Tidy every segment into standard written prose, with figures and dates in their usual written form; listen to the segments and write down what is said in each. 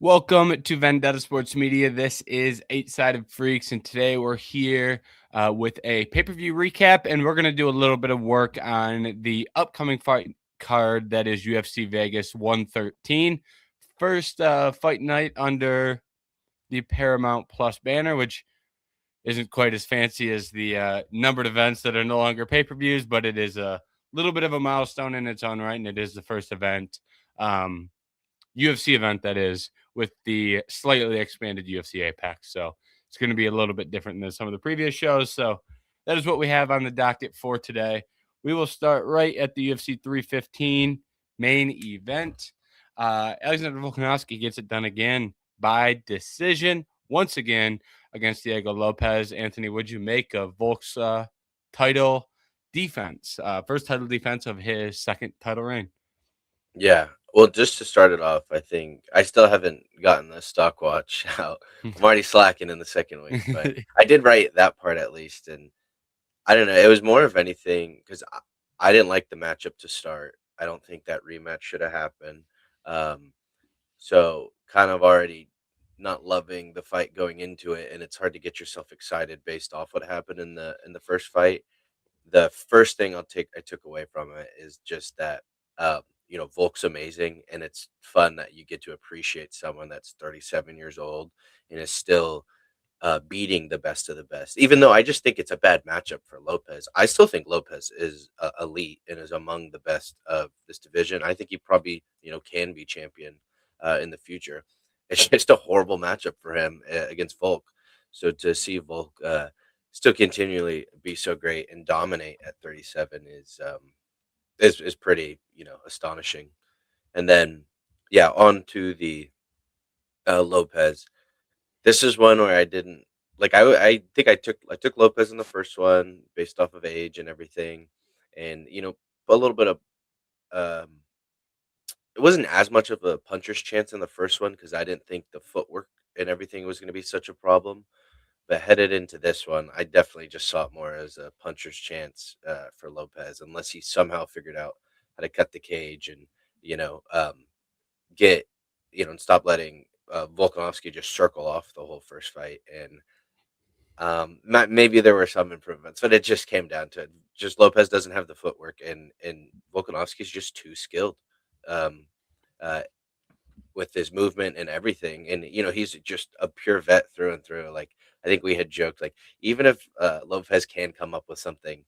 Welcome to Vendetta Sports Media. This is Eight Sided Freaks, and today we're here with a pay-per-view recap, and we're going to do a little bit of work on the upcoming fight card that is UFC Vegas 113. First fight night under the Paramount Plus banner, which isn't quite as fancy as the numbered events that are no longer pay-per-views, but it is a little bit of a milestone in its own right, and it is the first event. UFC event that is, with the slightly expanded UFC Apex. So it's going to be a little bit different than some of the previous shows. So that is what we have on the docket for today. We will start right at the UFC 315 main event. Alexander Volkanovski gets it done again by decision once again against Diego Lopes. Anthony, what'd you make of Volk's title defense? First title defense of his second title reign. Yeah. Well, just to start it off, I think I still haven't gotten the stock watch out. I'm already slacking in the second week, but I did write that part at least. And I don't know. It was more of anything because I didn't like the matchup to start. I don't think that rematch should have happened. Um, so kind of already not loving the fight going into it, and it's hard to get yourself excited based off what happened in the first fight. The first thing I took away from it is just that Volk's amazing, and it's fun that you get to appreciate someone that's 37 years old and is still beating the best of the best. Even though I just think it's a bad matchup for Lopes, I still think Lopes is elite and is among the best of this division. I think he probably can be champion in the future. It's just a horrible matchup for him against Volk. So to see Volk still continually be so great and dominate at 37 is pretty astonishing. And then yeah, on to the Lopes. This is one where I didn't like. I think I took Lopes in the first one based off of age and everything, and a little bit of um, it wasn't as much of a puncher's chance in the first one because I didn't think the footwork and everything was going to be such a problem. But headed into this one, I definitely just saw it more as a puncher's chance for Lopes, unless he somehow figured out how to cut the cage and you know um, get and stop letting Volkanovski just circle off the whole first fight. And maybe there were some improvements, but it just came down to just Lopes doesn't have the footwork, and Volkanovski's just too skilled um, uh, with his movement and everything. And he's just a pure vet through and through. Like I think we had joked, like even if Lopes can come up with something,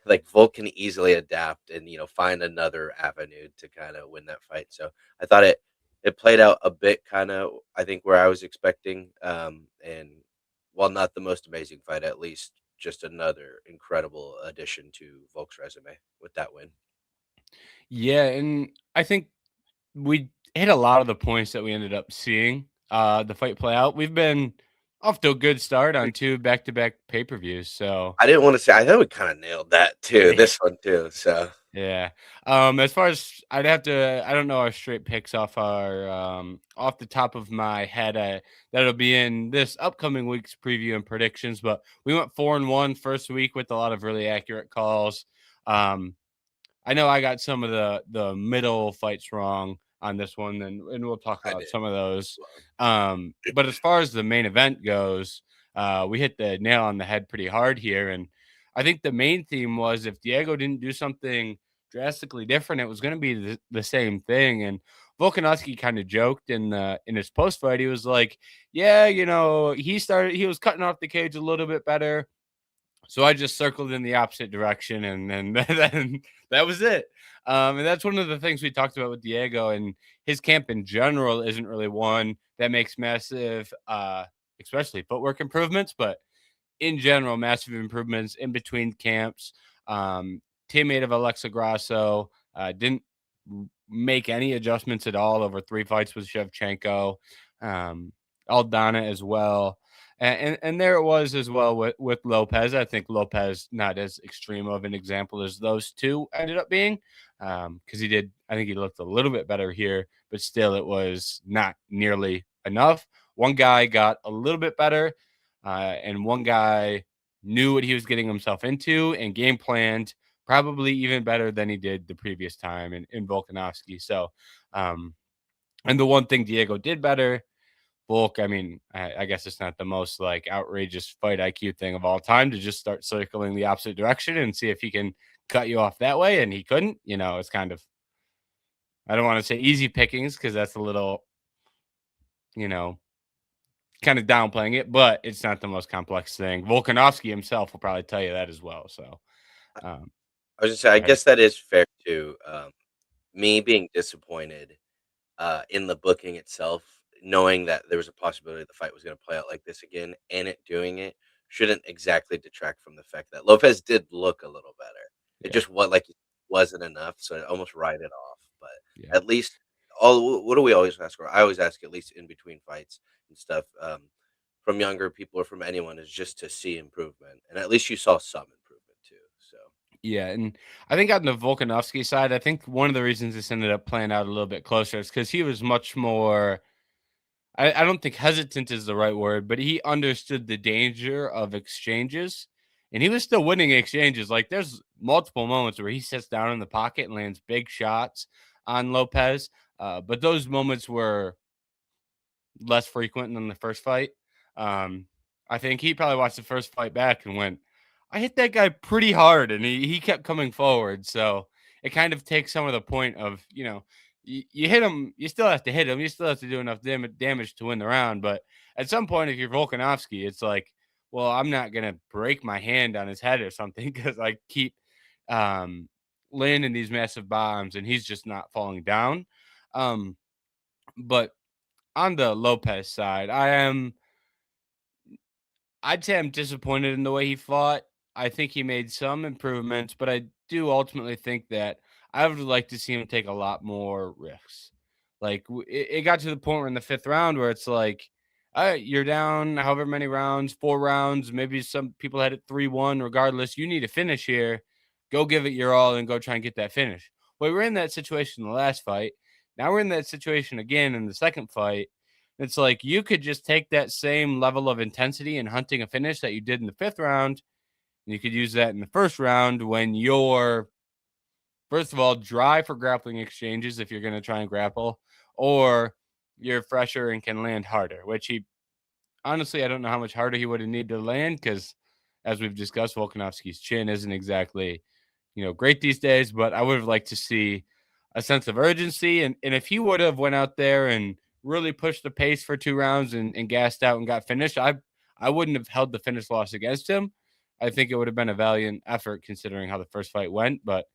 like Volk can easily adapt and find another avenue to kind of win that fight. So I thought it played out a bit kind of I think where I was expecting. And while not the most amazing fight, at least just another incredible addition to Volk's resume with that win. Yeah, and I think we hit a lot of the points that we ended up seeing the fight play out. We've been off to a good start on two back-to-back pay-per-views. So I didn't want to say I thought we kind of nailed that too. This one too. So yeah. As far as I'd have to, I don't know our straight picks off off the top of my head. That'll be in this upcoming week's preview and predictions. But we went 4-1 first week with a lot of really accurate calls. I know I got some of the middle fights wrong on this one, and we'll talk I about did. some of those. But as far as the main event goes, we hit the nail on the head pretty hard here, and I think the main theme was if Diego didn't do something drastically different, it was going to be the same thing. And Volkanovski kind of joked in his post fight. He was like, "Yeah, he was cutting off the cage a little bit better." So I just circled in the opposite direction, and then that was it. And that's one of the things we talked about with Diego, and his camp in general isn't really one that makes massive, especially footwork improvements, but in general, massive improvements in between camps. Teammate of Alexa Grasso didn't make any adjustments at all over 3 fights with Shevchenko, Aldana as well. And there it was as well with Lopes. I think Lopes not as extreme of an example as those two ended up being, because I think he looked a little bit better here, but still it was not nearly enough. One guy got a little bit better, and one guy knew what he was getting himself into and game planned probably even better than he did the previous time in Volkanovski. So, um, And the one thing Diego did better, Volk, I mean, I guess it's not the most like outrageous fight IQ thing of all time to just start circling the opposite direction and see if he can cut you off that way. And he couldn't, it's kind of, I don't want to say easy pickings because that's a little, you know, kind of downplaying it, but it's not the most complex thing. Volkanovski himself will probably tell you that as well. So, I um, I was just say, I go ahead. guess that is fair too. Me being disappointed in the booking itself, knowing that there was a possibility the fight was going to play out like this again, and it doing it shouldn't exactly detract from the fact that Lopez did look a little better. It Yeah. just wasn't enough, so I almost write it off. But Yeah. at least all what do we always ask for? I always ask at least in between fights and stuff from younger people or from anyone is just to see improvement, and at least you saw some improvement too. So Yeah, and I think on the Volkanovski side, I think one of the reasons this ended up playing out a little bit closer is because he was much more. I don't think hesitant is the right word, but he understood the danger of exchanges, and he was still winning exchanges. Like there's multiple moments where he sits down in the pocket and lands big shots on Lopez, but those moments were less frequent than the first fight. Um, I think he probably watched the first fight back and went, I hit that guy pretty hard, and he kept coming forward. So it kind of takes some of the point of, you hit him, you still have to hit him, you still have to do enough damage to win the round. But at some point, if you're Volkanovski, it's like, well, I'm not going to break my hand on his head or something because I keep um, landing these massive bombs and he's just not falling down. Um, but on the Lopez side, I'd say I'm disappointed in the way he fought. I think he made some improvements, but I do ultimately think that I would like to see him take a lot more risks. Like it got to the point where in the fifth round where it's like, all right, you're down however many rounds, 4 rounds, maybe some people had it 3-1. Regardless, you need a finish here. Go give it your all and go try and get that finish. Well, we were in that situation in the last fight. Now we're in that situation again in the second fight. It's like you could just take that same level of intensity and hunting a finish that you did in the fifth round, and you could use that in the first round when you're, first of all, dry for grappling exchanges if you're going to try and grapple, or you're fresher and can land harder, which he honestly, I don't know how much harder he would have needed to land because, as we've discussed, Volkanovski's chin isn't exactly, great these days. But I would have liked to see a sense of urgency, and if he would have went out there and really pushed the pace for 2 rounds and gassed out and got finished, I wouldn't have held the finish loss against him. I think it would have been a valiant effort considering how the first fight went, but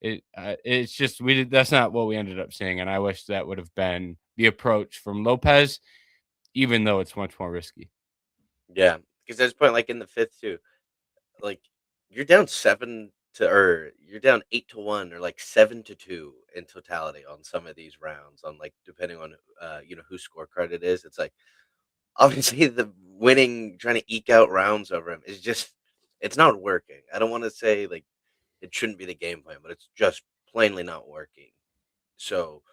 it's just we did that's not what we ended up seeing, and I wish that would have been the approach from Lopez, even though it's much more risky. yeah, because there's a point like in the fifth too. Like, you're down 7 to or you're down 8-1 or, like, 7-2 in totality on some of these rounds on, like, depending on, whose scorecard it is. It's like, obviously, the winning trying to eke out rounds over him is just it's not working. I don't wanna say, like, it shouldn't be the game plan, but it's just plainly not working. So,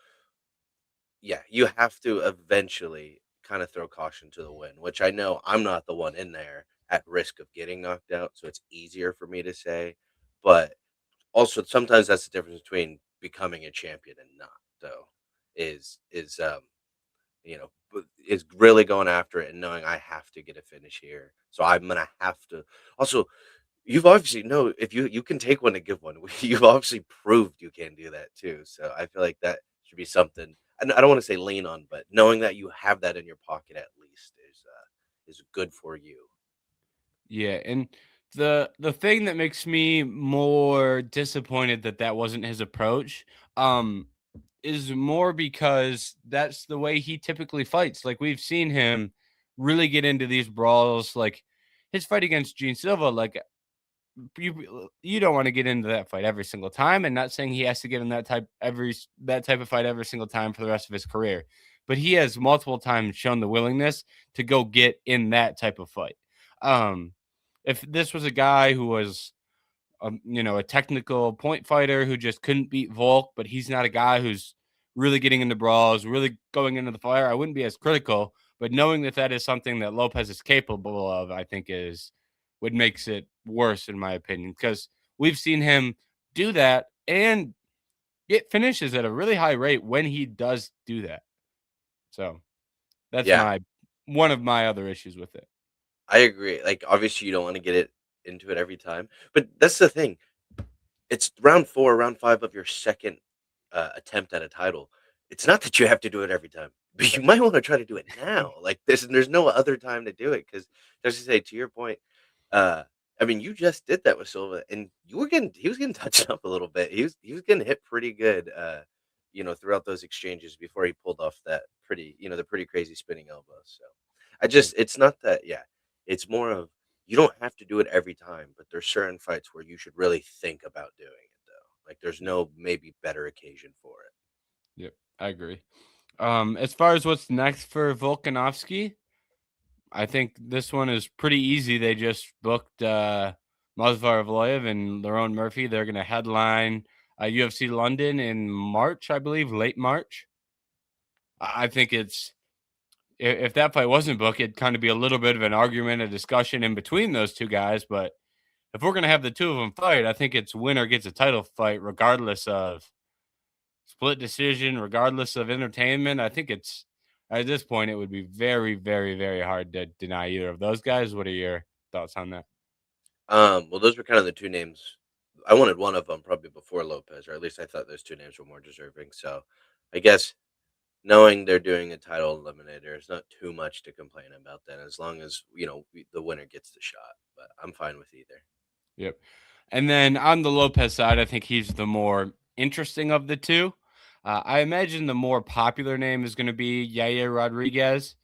yeah, you have to eventually kinda throw caution to the wind, which I know I'm not the one in there at risk of getting knocked out, so it's easier for me to say, but also sometimes that's the difference between becoming a champion and not, though, is really going after it and knowing I have to get a finish here, so I'm gonna have to also, you've obviously know if you can take one and give one. You've obviously proved you can do that too. So I feel like that should be something. I don't want to say lean on, but knowing that you have that in your pocket at least is good for you. Yeah, and the thing that makes me more disappointed that that wasn't his approach, um, is more because that's the way he typically fights. Like we've seen him really get into these brawls, like his fight against Gene Silva. Like you don't want to get into that fight every single time, and not saying he has to get in that type of fight every single time for the rest of his career, but he has multiple times shown the willingness to go get in that type of fight. Um, if this was a guy who was a technical point fighter who just couldn't beat Volk, but he's not a guy who's really getting into brawls, really going into the fire, I wouldn't be as critical. But knowing that that is something that Lopez is capable of, I think is what makes it worse, in my opinion, because we've seen him do that and get finishes at a really high rate when he does do that. So that's Yeah, my one of my other issues with it. I agree. Like, obviously, you don't want to get it into it every time, but that's the thing. It's round 4, round 5 of your second, attempt at a title. It's not that you have to do it every time, but you might wanna try to do it now. Like, there's no other time to do it because, just to say, to your point, uh, I mean, you just did that with Silva, and you were getting he was getting touched up a little bit. He was getting hit pretty good, throughout those exchanges before he pulled off that the pretty crazy spinning elbow, so I Yep. just it's not that yeah, it's more of you don't have to do it every time, but there's certain fights where you should really think about doing it though. Like there's no maybe better occasion for it. Yep. I agree. As far as what's next for Volkanovski, I think this one is pretty easy. They just booked Mazvar Evloev and Lerone Murphy. They're going to headline UFC London in March, I believe, late March. I think it's if that fight wasn't booked, it'd kind of be a little bit of an argument, a discussion in between those two guys. But if we're going to have the two of them fight, I think it's winner gets a title fight, regardless of split decision, regardless of entertainment. I think it's at this point, it would be very, very, very hard to deny either of those guys. What are your thoughts on that? Well, those were kind of the two names. I wanted one of them probably before Lopez, or at least I thought those two names were more deserving. So, I guess knowing they're doing a title eliminator, it's not too much to complain about then, as long as the winner gets the shot. But I'm fine with either. Yep. And then on the Lopez side, I think he's the more interesting of the two. I imagine the more popular name is going to be Yair Rodriguez,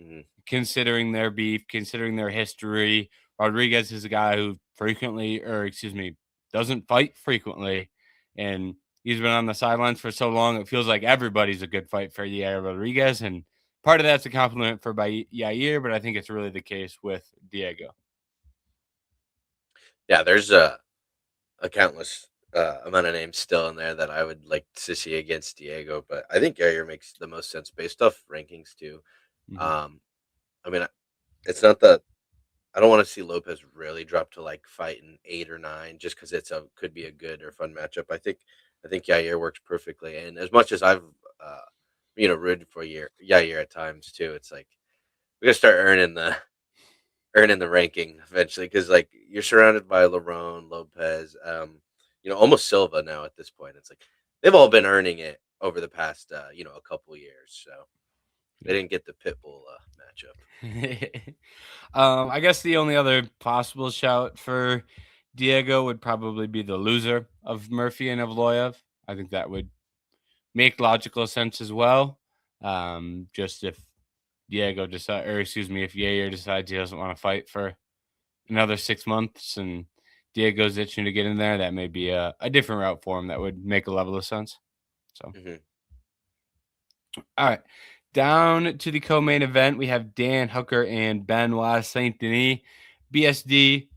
Hmm. considering their beef, considering their history. Rodriguez is a guy who frequently, or excuse me, doesn't fight frequently. And he's been on the sidelines for so long, it feels like everybody's a good fight for Yair Rodriguez. And part of that's a compliment for by Yair, but I think it's really the case with Diego. Yeah, there's a countless amount of names still in there that I would like to see against Diego, but I think Yair makes the most sense based off rankings too. Hmm. Um, I mean, it's not that I don't want to see Lopez really drop to like fight in 8 or 9 just because it's a could be a good or fun matchup. I think Yair works perfectly, and as much as I've uh, rooted for Yair at times too, it's like we gotta start earning the ranking eventually because like you're surrounded by Lerone, Lopez, almost Silva now at this point. It's like they've all been earning it over the past a couple years. So they Yeah. didn't get the Pitbull matchup. I guess the only other possible shout for Diego would probably be the loser of Murphy and Evloev. I think that would make logical sense as well. Just if Diego decide, or excuse me, if Yair decides he doesn't want to fight for another 6 months and Diego's itching to get in there, that may be a different route for him that would make a level of sense. So, Hmm. all right. Down to the co-main event, we have Dan Hooker and Benoit Saint-Denis. BSD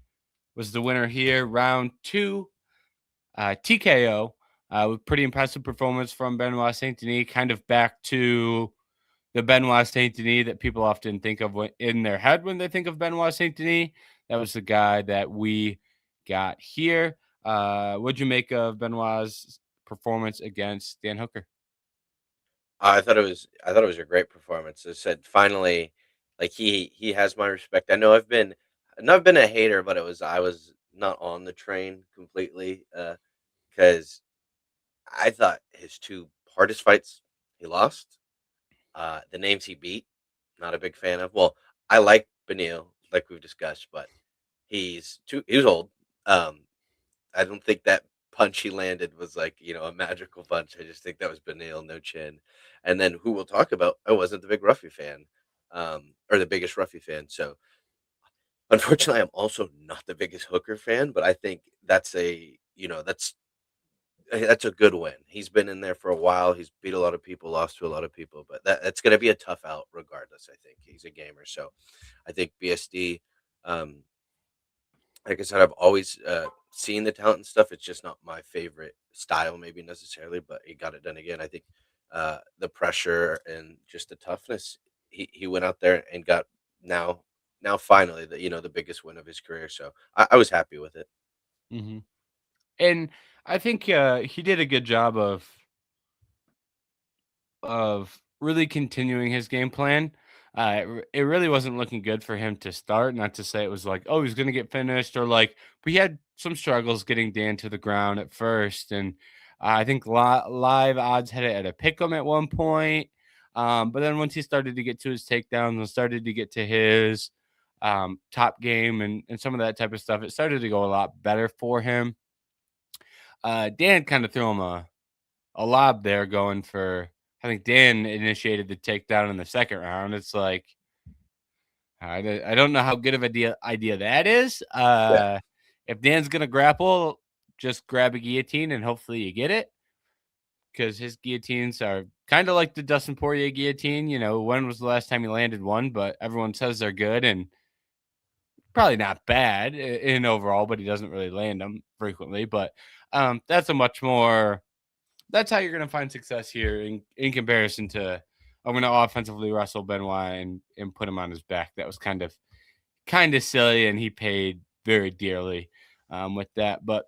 was the winner here. Round two, TKO, with pretty impressive performance from Benoit Saint-Denis, kind of back to the Benoit Saint-Denis that people often think of in their head when they think of Benoit Saint-Denis. That was the guy that we got here. What'd you make of Benoit's performance against Dan Hooker? I thought it was a great performance. I said finally, like he has my respect. I've not been a hater, but I was not on the train completely because I thought his two hardest fights he lost. The names he beat, not a big fan of. Well, I like Benil, like we've discussed, but he was old. Um, I don't think that punch he landed was like, a magical punch. I just think that was Benil, no chin. And then who we'll talk about, I wasn't the big Ruffy fan. Or the biggest Ruffy fan. So unfortunately I'm also not the biggest Hooker fan, but I think that's a good win. He's been in there for a while. He's beat a lot of people, lost to a lot of people, but that's going to be a tough out regardless. I think he's a gamer, so I think BSD. Um, like I said, I've always seen the talent and stuff. It's just not my favorite style, maybe necessarily, but he got it done again. I think the pressure and just the toughness. He went out there and got now finally the biggest win of his career. So I was happy with it. Hmm. And I think he did a good job of really continuing his game plan. It really wasn't looking good for him to start. Not to say it was like, oh, he's going to get finished, or like we had some struggles getting Dan to the ground at first. And I think live odds had it at a pick 'em at one point. But then once he started to get to his takedowns and started to get to his top game and some of that type of stuff, it started to go a lot better for him. Dan kind of threw him a lob there going for, I think Dan initiated the takedown in the second round. It's like, I don't know how good of a idea that is. Yeah, If Dan's going to grapple, just grab a guillotine and hopefully you get it, because his guillotines are kind of like the Dustin Poirier guillotine. You know, when was the last time he landed one? But everyone says they're good and probably not bad in overall, but he doesn't really land them frequently. But that's a much more that's how you're going to find success here in comparison to I'm going to offensively wrestle Benoit and put him on his back. That was kind of silly, and he paid very dearly with that. But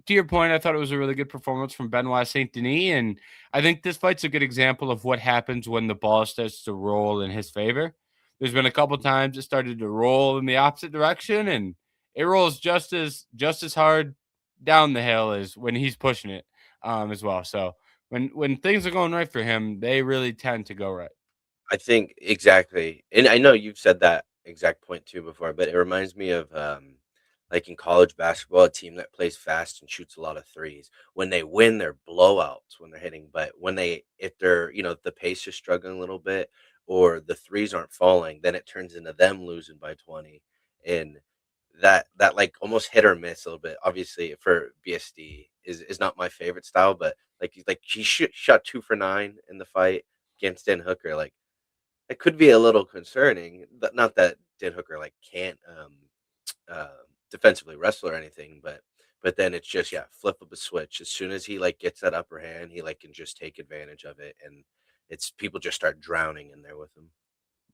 to your point, I thought it was a really good performance from Benoit Saint-Denis, and I think this fight's a good example of what happens when the ball starts to roll in his favor. There's been a couple times it started to roll in the opposite direction, and it rolls just as hard down the hill as when he's pushing it as well. So when things are going right for him, they really tend to go right. I think exactly, and I know you've said that exact point too before, but it reminds me of like in college basketball, a team that plays fast and shoots a lot of threes. When they win, they're blowouts when they're hitting, but if they're if the pace is struggling a little bit or the threes aren't falling, then it turns into them losing by 20, and that like almost hit or miss a little bit. Obviously, for BSD is not my favorite style, but like he shot 2 for 9 in the fight against Dan Hooker, like it could be a little concerning. Not that Dan Hooker like can't uh, defensively wrestle or anything, but then it's just yeah, flip of a switch. As soon as he like gets that upper hand, he like can just take advantage of it, and it's people just start drowning in there with him.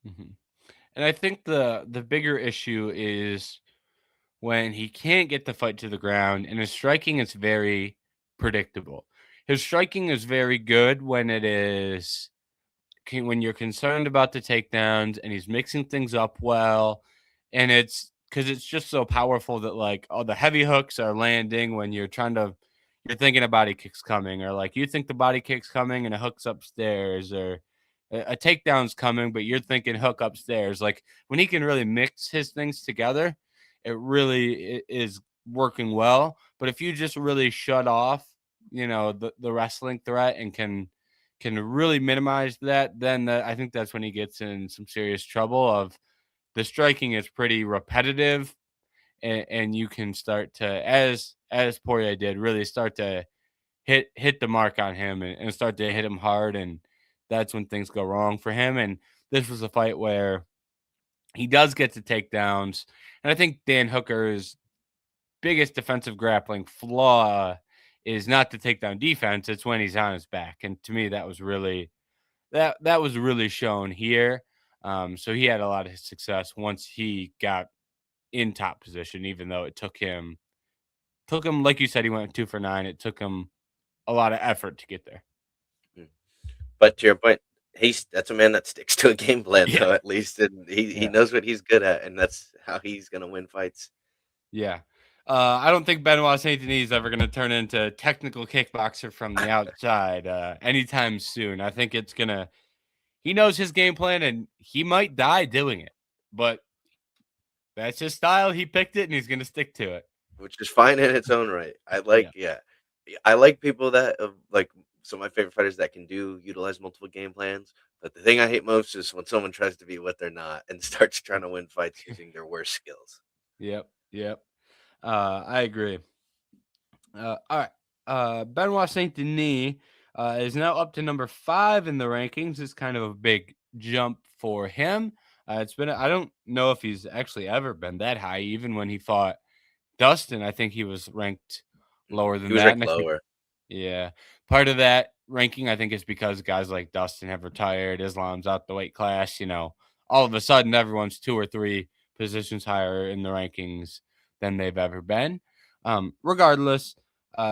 Mhm. And I think the bigger issue is when he can't get the fight to the ground and his striking is very predictable. His striking is very good when it is when you're concerned about the takedowns and he's mixing things up well, and it's because it's just so powerful that like all the heavy hooks are landing when you're thinking a body kick's coming, or like you think the body kick's coming and a hook's upstairs, or a takedown's coming but you're thinking hook upstairs. Like when he can really mix his things together, it really is working well. But if you just really shut off, the wrestling threat and can really minimize that, then I think that's when he gets in some serious trouble. Of the striking is pretty repetitive, and you can start to, as Poirier did, really start to hit the mark on him and start to hit him hard, and that's when things go wrong for him. And this was a fight where he does get to takedowns, and I think Dan Hooker's biggest defensive grappling flaw is not the takedown defense; it's when he's on his back, and to me, that was really shown here. So he had a lot of success once he got in top position, even though it took him, like you said, he went 2 for 9. It took him a lot of effort to get there. Mm. But to your point, that's a man that sticks to a game plan Yeah, though, at least, and he yeah, knows what he's good at, and that's how he's gonna win fights. yeah. I don't think Benoit Saint Denis is ever going to turn into technical kickboxer from the outside anytime soon. I think he knows his game plan and he might die doing it, but that's his style. He picked it and he's going to stick to it. Which is fine in its own right. I like Yeah. yeah. I like people that like some of my favorite fighters that can utilize multiple game plans, but the thing I hate most is when someone tries to be what they're not and starts trying to win fights using their worst skills. Yep. Yep. I agree. All right. Benoit Saint Denis is now up to number 5 in the rankings. It's kind of a big jump for him. I don't know if he's actually ever been that high. Even when he fought Dustin, I think he was ranked lower He than was that. ranked And I think, lower. yeah, part of that ranking, I think, is because guys like Dustin have retired. Islam's out the weight class. All of a sudden, everyone's 2 or 3 positions higher in the rankings than they've ever been. Regardless,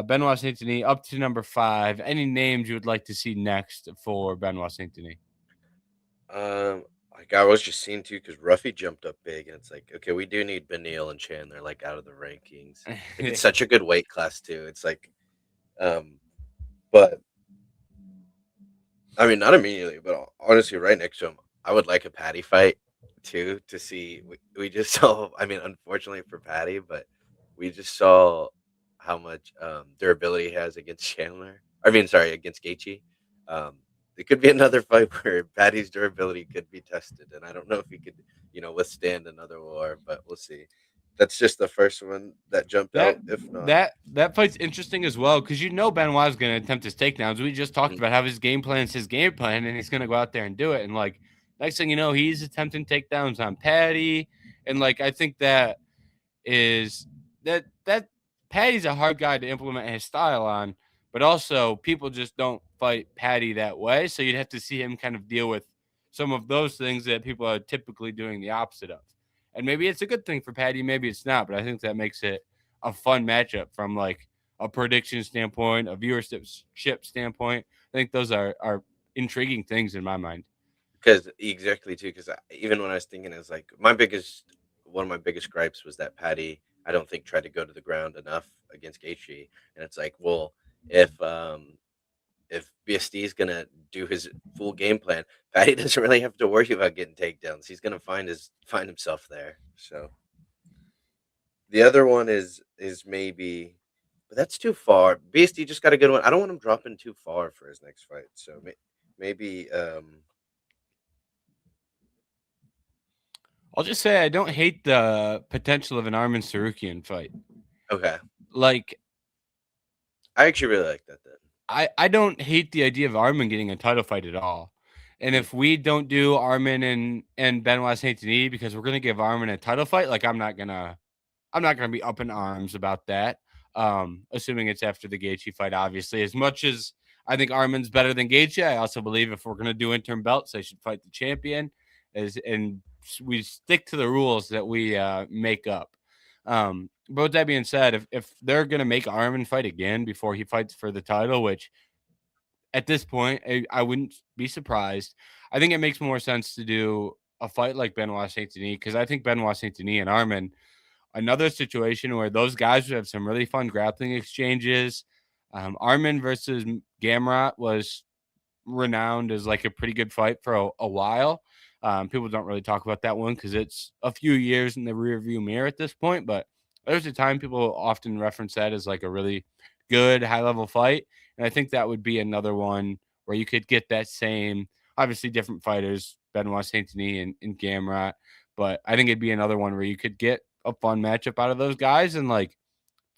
Benoit Saint Denis up to number 5. Any names you would like to see next for Benoit Saint Denis? Like I was just seeing too, because Ruffy jumped up big, and it's like, okay, we do need Benil and Chandler like out of the rankings. Like it's such a good weight class too. It's like, um, but I mean, not immediately, but honestly, right next to him, I would like a Patty fight too to see. We just saw. I mean, unfortunately for Patty, but we just saw how much durability he has against Chandler. I mean, sorry, against Gaethje. Um, it could be another fight where Patty's durability could be tested, and I don't know if he could, withstand another war. But we'll see. That's just the first one that jumped That out. If not, that fight's interesting as well because Benoit's going to attempt his takedowns. We just talked Mhm. about how his game plan is his game plan, and he's going to go out there and do it. And like next thing you know, he's attempting takedowns on Patty, and like I think is that Patty's a hard guy to implement his style on, but also people just don't fight Patty that way. So you'd have to see him kind of deal with some of those things that people are typically doing the opposite of. And maybe it's a good thing for Patty, maybe it's not, but I think that makes it a fun matchup from like a prediction standpoint, a viewership standpoint. I think those are intriguing things in my mind. Because exactly too, because even when I was thinking, it's like one of my biggest gripes was that Patty, I don't think tried to go to the ground enough against Gaethje, and it's like, well, if if BSD is gonna do his full game plan, Patty doesn't really have to worry about getting takedowns. He's gonna find himself there. So the other one is maybe, but that's too far. BSD just got a good one. I don't want him dropping too far for his next fight. So maybe I'll just say I don't hate the potential of an Armin Sarukian fight. okay. Like I actually really like that then. I don't hate the idea of Armin getting a title fight at all. And Mhm. if we don't do Armin and Benoit Saint-Denis because we're gonna give Armin a title fight, like I'm not gonna be up in arms about that. Assuming it's after the Gaethje fight, obviously. As much as I think Armin's better than Gaethje, I also believe if we're gonna do interim belts, they should fight the champion. And we stick to the rules that we make up. But with that being said, if they're gonna make Armin fight again before he fights for the title, which at this point I wouldn't be surprised, I think it makes more sense to do a fight like Benoit Saint Denis because I think Benoit Saint Denis and Armin, another situation where those guys would have some really fun grappling exchanges. Armin versus Gamrot was renowned as like a pretty good fight for a while. People don't really talk about that one because it's a few years in the rearview mirror at this point. But there's a time people often reference that as like a really good high level fight, and I think that would be another one where you could get that same, obviously different fighters, Benoit Saint Denis and Gamrot, but I think it'd be another one where you could get a fun matchup out of those guys, and like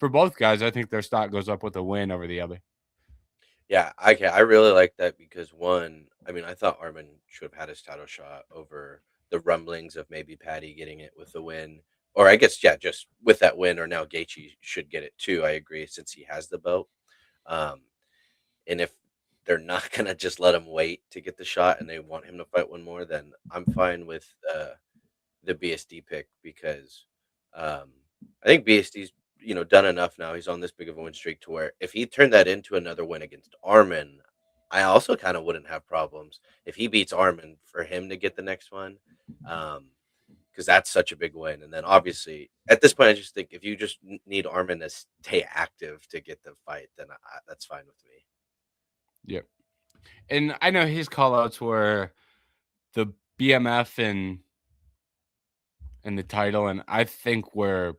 for both guys, I think their stock goes up with a win over the other. Yeah, I really like that because one, I mean, I thought Armin should have had his title shot over the rumblings of maybe Patty getting it with the win, or I guess yeah, just with that win, or now Gaethje should get it too. I agree since he has the belt. Um, and if they're not gonna just let him wait to get the shot and they want him to fight one more, then I'm fine with the BSD pick because um, I think BSD's done enough now. He's on this big of a win streak to where if he turned that into another win against Armin, I also kind of wouldn't have problems if he beats Armin for him to get the next one, because that's such a big win. And then obviously at this point, I just think if you just need Armin to stay active to get the fight, then that's fine with me. Yep. And I know his call outs were the BMF and the title, and I think we're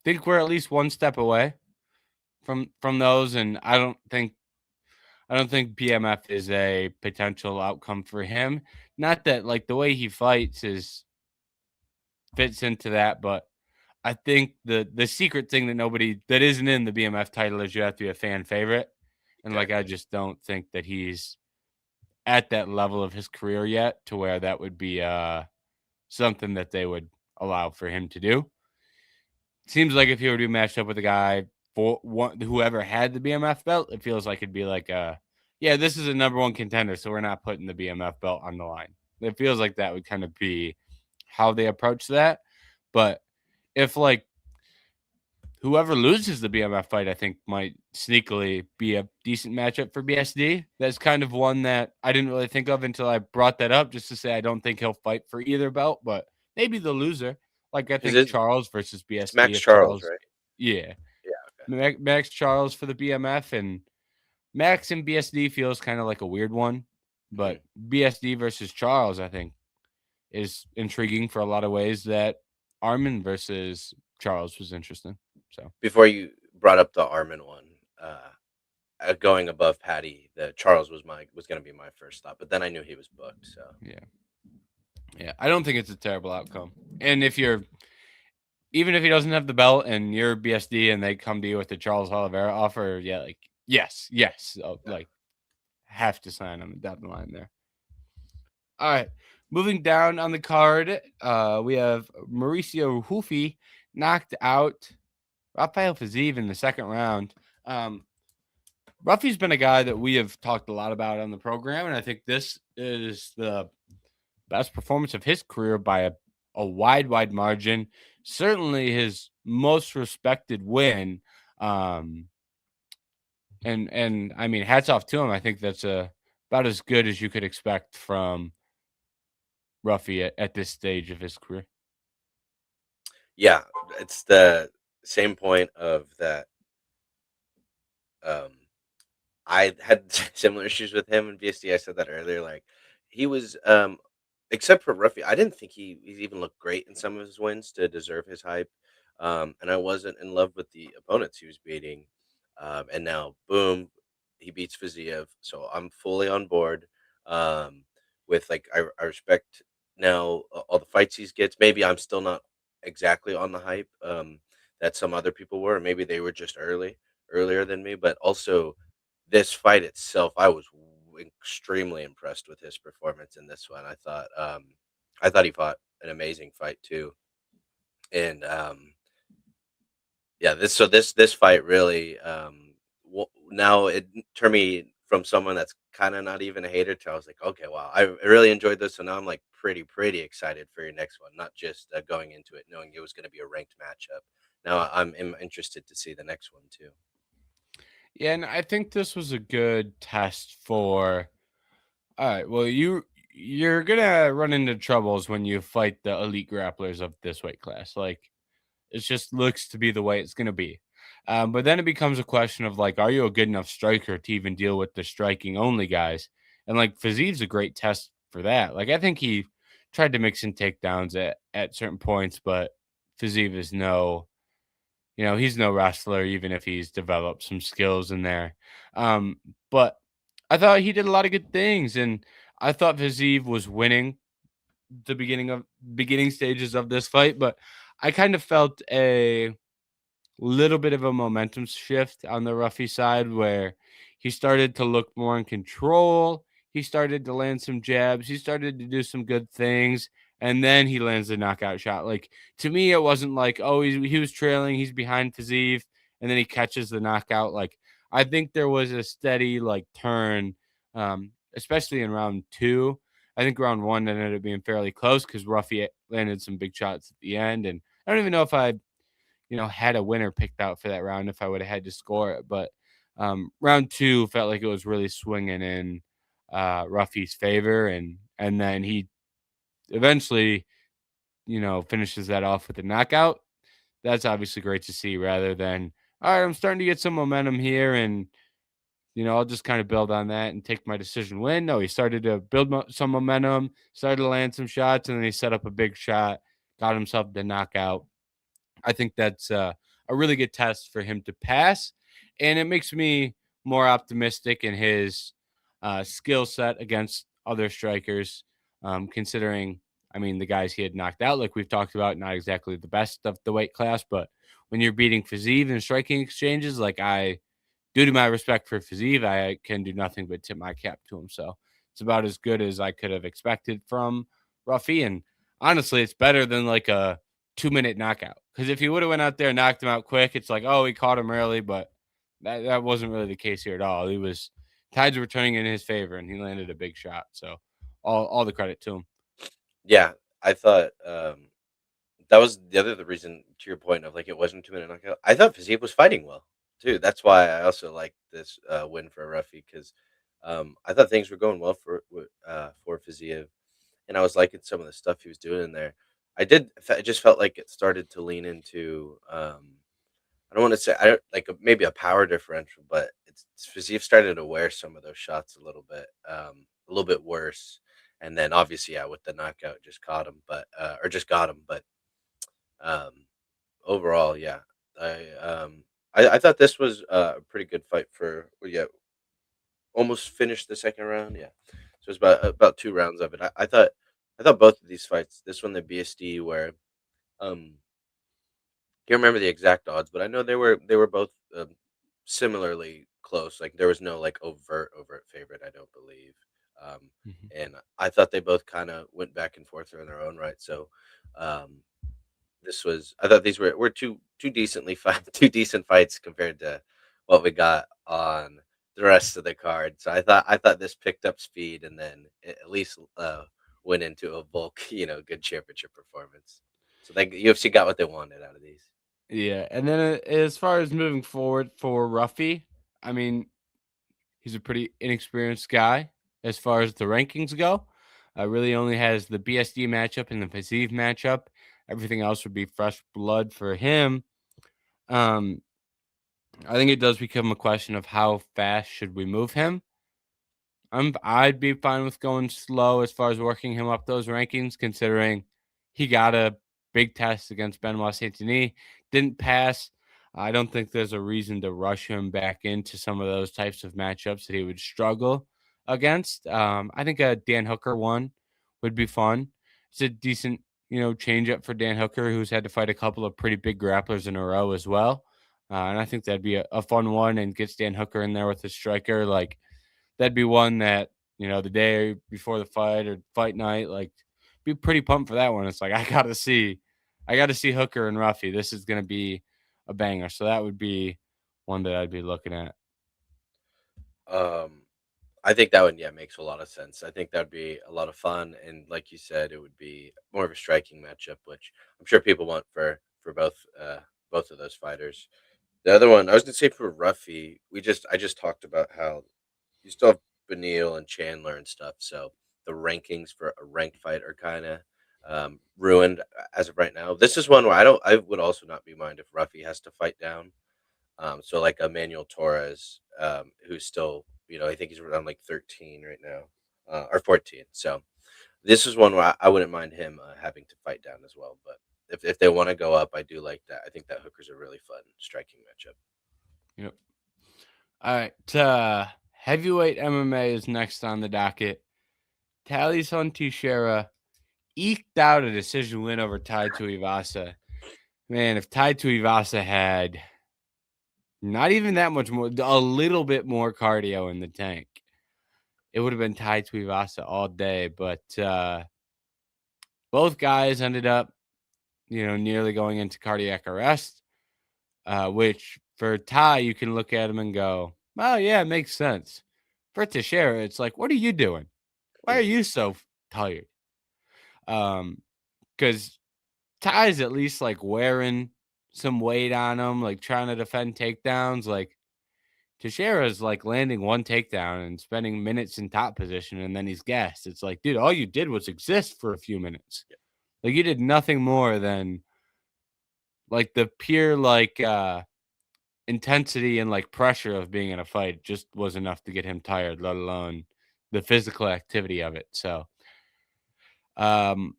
at least one step away from those. And I don't think BMF is a potential outcome for him. Not that like the way he fights is fits into that, but I think the secret thing that isn't in the BMF title is you have to be a fan favorite. And like I Exactly. just don't think that he's at that level of his career yet to where that would be something that they would allow for him to do. Seems like if he were to be matched up with a guy for one whoever had the BMF belt, it feels like it'd be like yeah, this is a number one contender, so we're not putting the BMF belt on the line. It feels like that would kind of be how they approach that. But if like whoever loses the BMF fight, I think, might sneakily be a decent matchup for BSD. That's kind of one that I didn't really think of until I brought that up, just to say I don't think he'll fight for either belt, but maybe the loser. Like, I Is think it? Charles versus It's BSD. Max If Charles, Charles, right? yeah, Yeah. Okay. Max Charles for the BMF, and Max and BSD feels kind of like a weird one, Mhm. but BSD versus Charles, I think, is intriguing for a lot of ways that Armin versus Charles was interesting. So, Before you brought up the Armin one, going above Patty, the Charles was gonna be my first thought, but then I knew he was booked. So yeah. Yeah, I don't think it's a terrible outcome. And if you're even if he doesn't have the belt and you're BSD and they come to you with the Charles Oliveira offer, yeah, like yes, yeah. like have to sign him down the line there. All right, moving down on the card, we have Mauricio Ruffy knocked out Rafael Fiziev in the second round. Ruffy's been a guy that we have talked a lot about on the program, and I think this is the best performance of his career by a wide margin. Certainly his most respected win. Um, and I mean, hats off to him. I think that's about as good as you could expect from Ruffy at this stage of his career. Yeah, it's the same point of that. Um, I had similar issues with him in VSD. I said that earlier. Like he was, except for Ruffy, I didn't think he even looked great in some of his wins to deserve his hype. And I wasn't in love with the opponents he was beating. And now, boom, he beats Fiziev. So I'm fully on board. Um, with like, I respect now all the fights he gets. Maybe I'm still not exactly on the hype that some other people were. Maybe they were just earlier than me. But also, this fight itself, I was extremely impressed with his performance in this one. I thought he fought an amazing fight too, and yeah, this fight really now it turned me from someone that's kind of not even a hater to I was like, okay, wow, I really enjoyed this, so now I'm like pretty excited for your next one, not just going into it knowing it was going to be a ranked matchup. Now I'm interested to see the next one too. Yeah, and I think this was a good test for. All right, well, you're gonna run into troubles when you fight the elite grapplers of this weight class. Like, it just looks to be the way it's going to be. But then it becomes a question of like, are you a good enough striker to even deal with the striking only guys? And like Fiziev's a great test for that. Like I think he tried to mix in takedowns at certain points, but Fiziev is no, he's no wrestler, even if he's developed some skills in there. But I thought he did a lot of good things, and I thought Fiziev was winning the beginning stages of this fight, but I kind of felt a little bit of a momentum shift on the Ruffy side where he started to look more in control. He started to land some jabs. He started to do some good things. And then he lands the knockout shot. Like to me, it wasn't like, oh, he was trailing, he's behind Fiziev, and then he catches the knockout. Like I think there was a steady like turn, especially in round two. I think round one ended up being fairly close because Ruffy landed some big shots at the end. And I don't even know if I had a winner picked out for that round if I would have had to score it. But round two felt like it was really swinging in Ruffy's favor, and then he eventually, finishes that off with a knockout. That's obviously great to see, rather than all right, I'm starting to get some momentum here, and I'll just kind of build on that and take my decision win. No, he started to build some momentum, started to land some shots, and then he set up a big shot, got himself the knockout. I think that's a really good test for him to pass, and it makes me more optimistic in his skill set against other strikers. Considering, I mean, the guys he had knocked out, like we've talked about, not exactly the best of the weight class, but when you're beating Fiziev in striking exchanges, like due to my respect for Fiziev, I can do nothing but tip my cap to him. So it's about as good as I could have expected from Ruffy. And honestly, it's better than like a 2-minute knockout. Because if he would have went out there and knocked him out quick, it's like, oh, he caught him early, but that wasn't really the case here at all. Tides were turning in his favor, and he landed a big shot. So all the credit to him. Yeah, I thought that was the reason to your point of like it wasn't 2 minute knockout. I thought Fiziev was fighting well too. That's why I also like this win for Ruffy because I thought things were going well for Fiziev, and I was liking some of the stuff he was doing in there. I just felt like it started to lean into I don't want to say I don't like maybe a power differential, but it's Fiziev started to wear some of those shots a little bit worse. And then obviously, yeah, with the knockout, just caught him, but or just got him. But um, overall, yeah, I I thought this was a pretty good fight for well, yeah, almost finished the second round. Yeah, so it's about 2 rounds of it. I thought both of these fights, this one the BSD where um can't remember the exact odds, but I know they were both similarly close. Like there was no like overt favorite. I don't believe. Um, Mhm. and I thought they both kind of went back and forth in their own right. So um, this was I thought these were two decently fight two decent fights compared to what we got on the rest of the card. So I thought this picked up speed and then it at least went into a bulk, good championship performance. So they UFC got what they wanted out of these. Yeah, and then as far as moving forward for Ruffy, I mean, he's a pretty inexperienced guy as far as the rankings go. Really only has the BSD matchup and the Fiziev matchup. Everything else would be fresh blood for him. Um, I think it does become a question of how fast should we move him. I'd be fine with going slow as far as working him up those rankings, considering he got a big test against Benoit Saint-Denis, didn't pass. I don't think there's a reason to rush him back into some of those types of matchups that he would struggle against. I think a Dan Hooker one would be fun. It's a decent, change up for Dan Hooker, who's had to fight a couple of pretty big grapplers in a row as well. And I think that'd be a fun one and gets Dan Hooker in there with a striker like that'd be one that, the day before the fight or fight night, like be pretty pumped for that one. It's like I gotta see Hooker and Ruffy. This is gonna be a banger. So that would be one that I'd be looking at. Um, I think that one, yeah, makes a lot of sense. I think that'd be a lot of fun, and like you said, it would be more of a striking matchup, which I'm sure people want for both of those fighters. The other one, I was gonna say for Ruffy, I just talked about how you still have Benil and Chandler and stuff, so the rankings for a ranked fight are kind of ruined as of right now. This is one where I would also not be mind if Ruffy has to fight down. So like Emmanuel Torres, who's still, I think he's around like 13 right now, or 14. So this is one where I wouldn't mind him having to fight down as well. But if they want to go up, I do like that. I think that Hooker's a really fun striking matchup. Yep. All right. Heavyweight MMA is next on the docket. Tallison Teixeira eked out a decision win over Tai Tuivasa. Man, if Tai Tuivasa had not even that much more, a little bit more cardio in the tank, it would have been Tai Tuivasa all day. But both guys ended up, nearly going into cardiac arrest, which for Tai, you can look at him and go, oh, yeah, it makes sense. For Teixeira, it's like, what are you doing? Why are Mhm. you so tired? Because Ty's at least like wearing some weight on him, like trying to defend takedowns. Like Teixeira's like landing one takedown and spending minutes in top position, and then he's gassed. It's like, dude, all you did was exist for a few minutes. Like you did nothing more than like the pure like intensity and like pressure of being in a fight just was enough to get him tired, let alone the physical activity of it. So um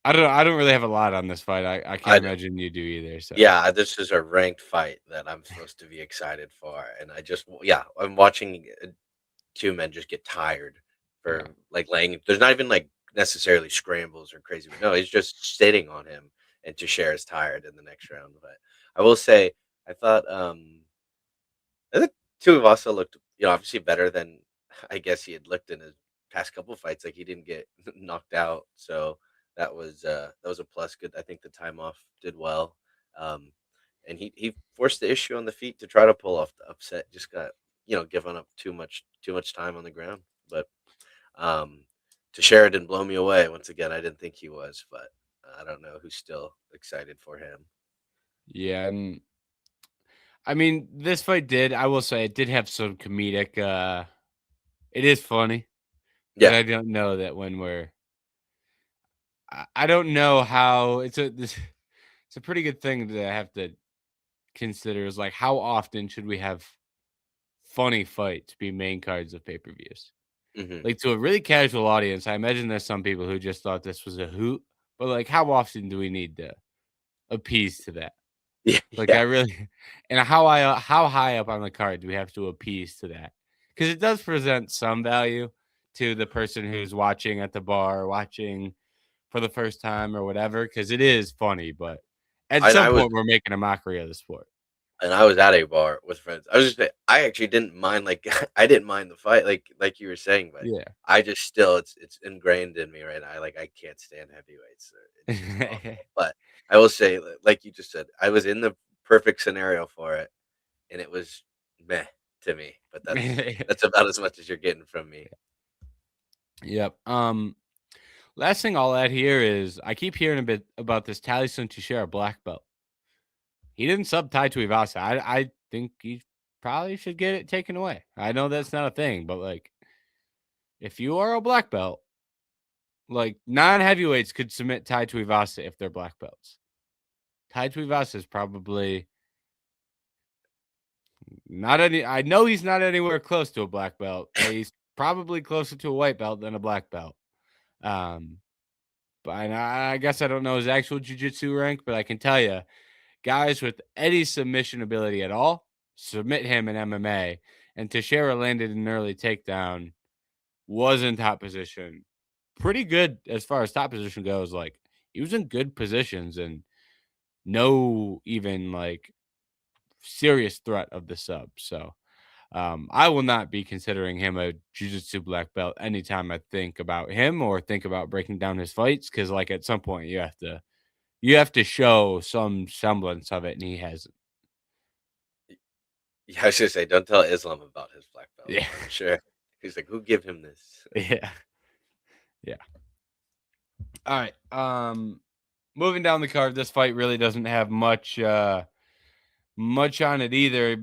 I don't know. I don't really have a lot on this fight. I can't I know. imagine you do either. So Yeah, this is a ranked fight that I'm supposed to be excited for, and yeah, I'm watching two men just get tired yeah. for like laying. There's not even like necessarily scrambles or crazy, but no, he's just sitting on him, and Teixeira is tired in the next round. But I will say, I thought I think Tuivasa looked, obviously better than I guess he had looked in his past couple fights. Like he didn't get knocked out, so that was a plus. Good. I think the time off did well, um, and he forced the issue on the feet to try to pull off the upset. Just got giving up too much time on the ground. But um, Teixeira didn't blow me away once again. I didn't think he was, but I don't know who's still excited for him. Yeah, and I mean, this fight I will say, it did have some comedic. It is funny, but Yeah. I don't know that when I don't know how it's a pretty good thing to have to consider is like how often should we have funny fights be main cards of pay-per-views? Hmm. Like, to a really casual audience, I imagine there's some people who just thought this was a hoot, but, like, how often do we need to appease to that? Yeah, Like, I yeah. really and how high up on the card do we have to appease to that? Because it does present some value to the person who's watching at the bar, watching for the first time or whatever. Because it is funny, but at And some I was point, we're making a mockery of the sport. and I was at a bar with friends. I was just I actually didn't mind, like, I didn't mind the fight, like you were saying, but Yeah. I just still it's ingrained in me, right? I can't stand heavyweights. It's just awful. But I will say, like you just said, I was in the perfect scenario for it, and it was meh to me. But that's about as much as you're getting from me. Yep. Last thing I'll add here is I keep hearing a bit about this Tallison Teixeira black belt. He didn't sub Tai Tuivasa. I think he probably should get it taken away. I know that's not a thing, but like if you are a black belt, like non-heavyweights could submit Tai Tuivasa if they're black belts. Tai Tuivasa is probably not any. I know he's not anywhere close to a black belt. He's probably closer to a white belt than a black belt. Um, but I guess I don't know his actual jiu-jitsu rank, but I can tell you, guys with any submission ability at all, submit him in MMA. And Teixeira landed an early takedown, was in top position. Pretty good as far as top position goes. Like, he was in good positions and no even like serious threat of the sub. So I will not be considering him a jiu-jitsu black belt anytime I think about him or think about breaking down his fights. Cause like at some point you have to show some semblance of it, and he hasn't. Yeah, I was gonna say, don't tell Islam about his black belt. Yeah. I'm sure he's like, who give him this? Yeah. Yeah. All right. Moving down the card, this fight really doesn't have much on it either.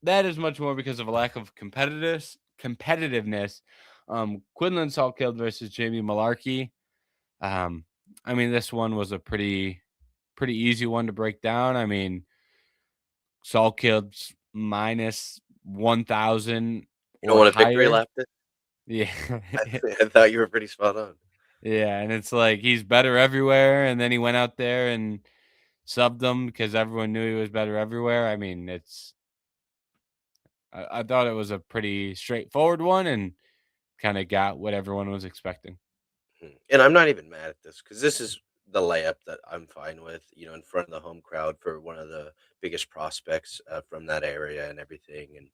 That is much more because of a lack of competitiveness. Quillan Salkilld versus Jamie Mullarkey. Um, I mean, this one was a pretty easy one to break down. I mean, Salkild's minus 1,000 You don't or want a victory higher. lap? Then? Yeah. I thought you were pretty spot on. Yeah, and it's like he's better everywhere, and then he went out there and subbed them because everyone knew he was better everywhere. I mean, I thought it was a pretty straightforward one and kind of got what everyone was expecting. And I'm not even mad at this because this is the layup that I'm fine with, in front of the home crowd for one of the biggest prospects from that area and everything. And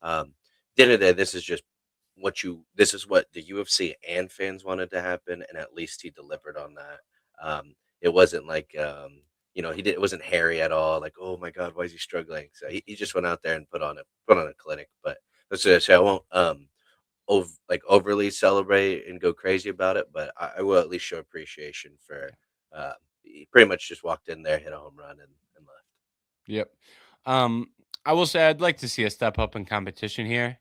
at the end of the day, this is what the UFC and fans wanted to happen, and at least he delivered on that. It wasn't like it wasn't hairy at all. Like, oh my god, why is he struggling? So he just went out there and put on a clinic. But let's say I won't overly celebrate and go crazy about it, but I will at least show appreciation for he pretty much just walked in there, hit a home run, and left. Yep. Um, I will say I'd like to see a step up in competition here.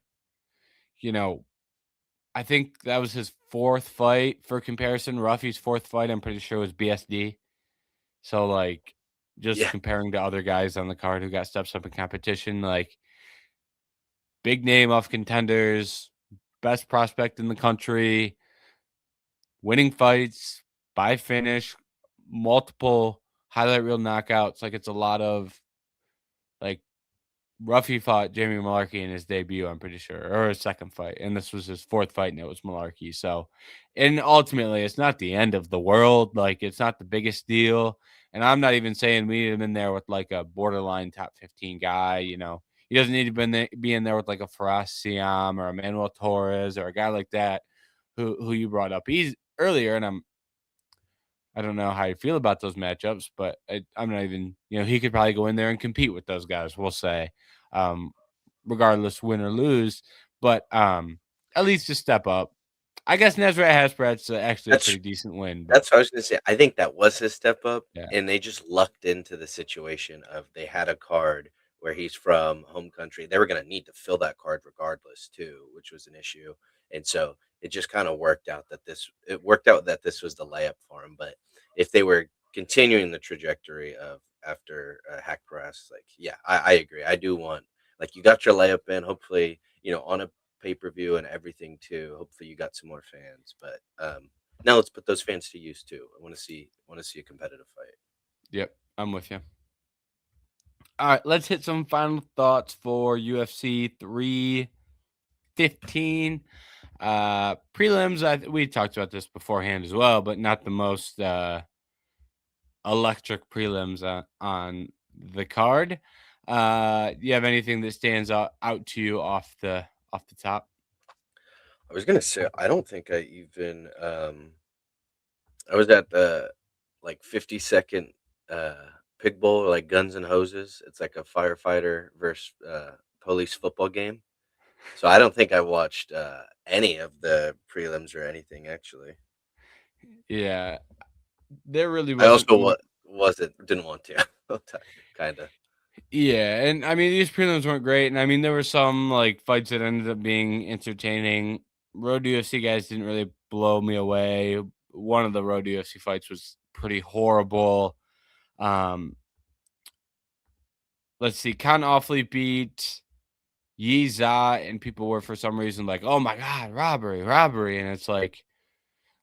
You know, I think that was his fourth fight for comparison. Ruffy's fourth fight, I'm pretty sure, was BSD. So, like, just Yeah, comparing to other guys on the card who got steps up in competition, like, big name off contenders, best prospect in the country, winning fights by finish, multiple highlight reel knockouts. Like, it's a lot of, like, Ruffy fought Jamie Mullarkey in his debut, I'm pretty sure, or his second fight, and this was his fourth fight, and it was Mullarkey. So, and ultimately, it's not the end of the world. Like, it's not the biggest deal. And I'm not even saying we need him in there with like a borderline top 15 guy. He doesn't need to be in there with like a Faraz Siam or a Manuel Torres or a guy like that who you brought up. He's earlier, and I don't know how you feel about those matchups, but I'm not even, he could probably go in there and compete with those guys, we'll say, um, regardless, win or lose. But at least just step up. I guess Nazareth Hasbrat's actually a That's pretty decent win, but That's what I was gonna say. I think that was his step up, yeah. and they just lucked into the situation of they had a card where he's from home country. They were gonna need to fill that card regardless too, which was an issue. And so it just kind of worked out that this was the layup for him. But if they were continuing the trajectory of after Hack Press, like yeah, I agree. I do want like you got your layup in. Hopefully, on a pay-per-view and everything too. Hopefully you got some more fans. But now let's put those fans to use too. I want to see a competitive fight. Yep, I'm with you. All right, let's hit some final thoughts for UFC 315. Prelims, we talked about this beforehand as well, but not the most electric prelims on the card. Do you have anything that stands out to you off the top? I was gonna say I don't think I even I was at the like 50-second pig bowl like Guns and Hoses. It's like a firefighter versus police football game. So I don't think I watched any of the prelims or anything actually. Yeah, there really I wasn't. also wasn't didn't want to. Kind of. Yeah, and I mean these prelims weren't great, and I mean there were some like fights that ended up being entertaining. Road UFC guys didn't really blow me away. One of the Road UFC fights was pretty horrible. Um, let's see, Khan Awfully beat Yiza, and people were for some reason like, "Oh my god, robbery, robbery!" And it's like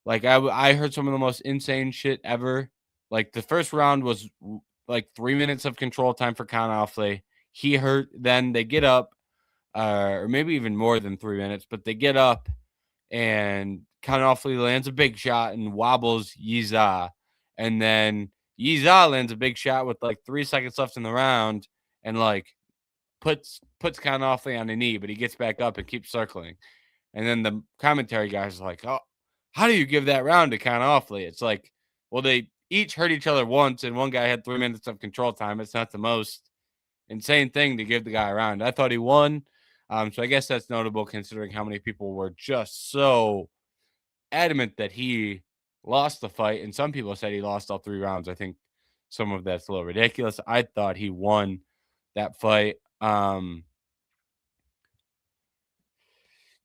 I heard some of the most insane shit ever. Like the first round was like 3 minutes of control time for Khan Awfully. He hurt. Then they get up, or maybe even more than 3 minutes, but they get up and Khan Awfully lands a big shot and wobbles Yiza, and then Yiza lands a big shot with like 3 seconds left in the round, and like puts Khan Awfully on a knee, but he gets back up and keeps circling. And then the commentary guys are like, "Oh, how do you give that round to Khan Awfully?" It's like, well, they each hurt each other once, and one guy had 3 minutes of control time. It's not the most insane thing to give the guy a round. I thought he won. So I guess that's notable considering how many people were just so adamant that he lost the fight. And some people said he lost all 3 rounds. I think some of that's a little ridiculous. I thought he won that fight.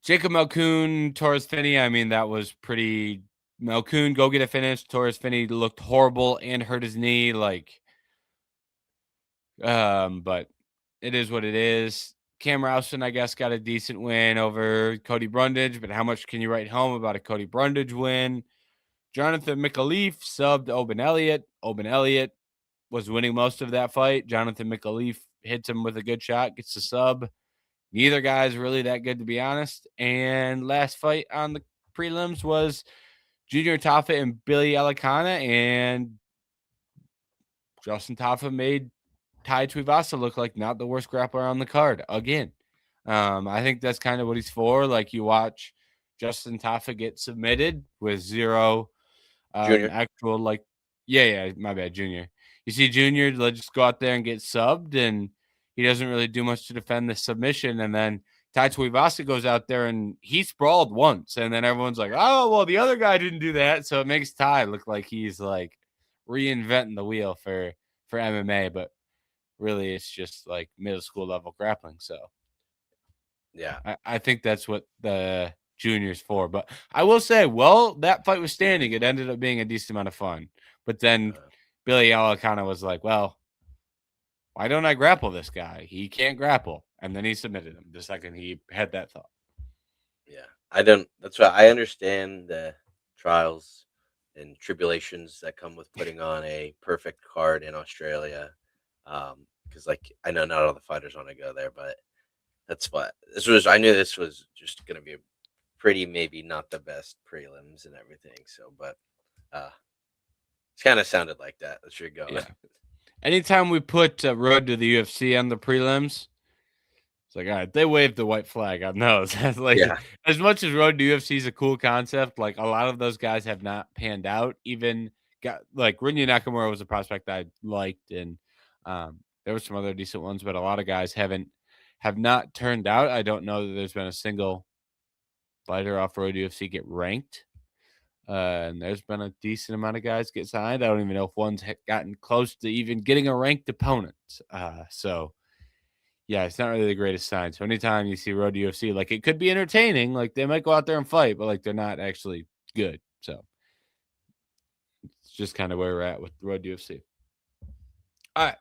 Jacob Malkoon, Torres Finney. I mean, that was pretty. Malkoon, go get a finish. Torres Finney looked horrible and hurt his knee. But it is what it is. Cam Rousen, I guess, got a decent win over Cody Brundage, but how much can you write home about a Cody Brundage win? Jonathan McAleef subbed Oben Elliott. Oben Elliott was winning most of that fight. Jonathan McAleef hits him with a good shot, gets the sub. Neither guy is really that good, to be honest. And last fight on the prelims was Junior Taffa and Billy Alicana, and Justin Taffa made Tai Tuivasa look like not the worst grappler on the card again. I think that's kind of what he's for. Like you watch Justin Taffa get submitted with zero Junior. actual yeah, my bad, Junior. You see Junior, let's just go out there and get subbed, and he doesn't really do much to defend the submission. And then Tai Tuivasa goes out there and he sprawled once, and then everyone's like, "Oh, well, the other guy didn't do that," so it makes Tai look like he's like reinventing the wheel for MMA, but really it's just like middle school level grappling. So Yeah. I think that's what the juniors for. But I will say, well, that fight was standing. It ended up being a decent amount of fun. But then Billy Alicana was like, well, why don't I grapple this guy? He can't grapple. And then he submitted him the second he had that thought. Yeah. I don't That's why I understand the trials and tribulations that come with putting on a perfect card in Australia. Because like I know not all the fighters want to go there, but that's what this was. I knew this was just gonna be a pretty maybe not the best prelims and everything. So but it kind of sounded like that. Let's get going. Yeah. Anytime we put Road to the UFC on the prelims, it's like, all right, they waved the white flag on those. Like, Yeah. as much as Road to UFC is a cool concept, like a lot of those guys have not panned out. Even got like Rinya Nakamura was a prospect I liked, and there were some other decent ones, but a lot of guys have not turned out. I don't know that there's been a single fighter off Road UFC get ranked. And there's been a decent amount of guys get signed. I don't even know if one's gotten close to even getting a ranked opponent. So yeah, it's not really the greatest sign. So anytime you see Road UFC, like it could be entertaining, like they might go out there and fight, but like they're not actually good. So it's just kind of where we're at with Road UFC. All right,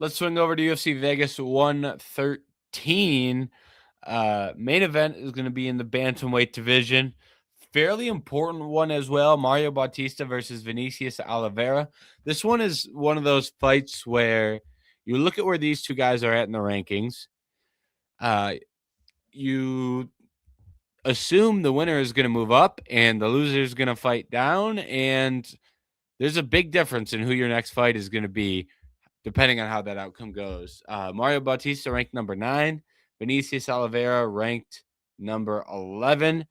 let's swing over to UFC Vegas 113. Main event is going to be in the bantamweight division. Fairly important one as well. Mario Bautista versus Vinicius Oliveira. This one is one of those fights where you look at where these two guys are at in the rankings. You assume the winner is going to move up and the loser is going to fight down. And there's a big difference in who your next fight is going to be, depending on how that outcome goes. Mario Bautista ranked number 9, Vinicius Oliveira ranked number 11.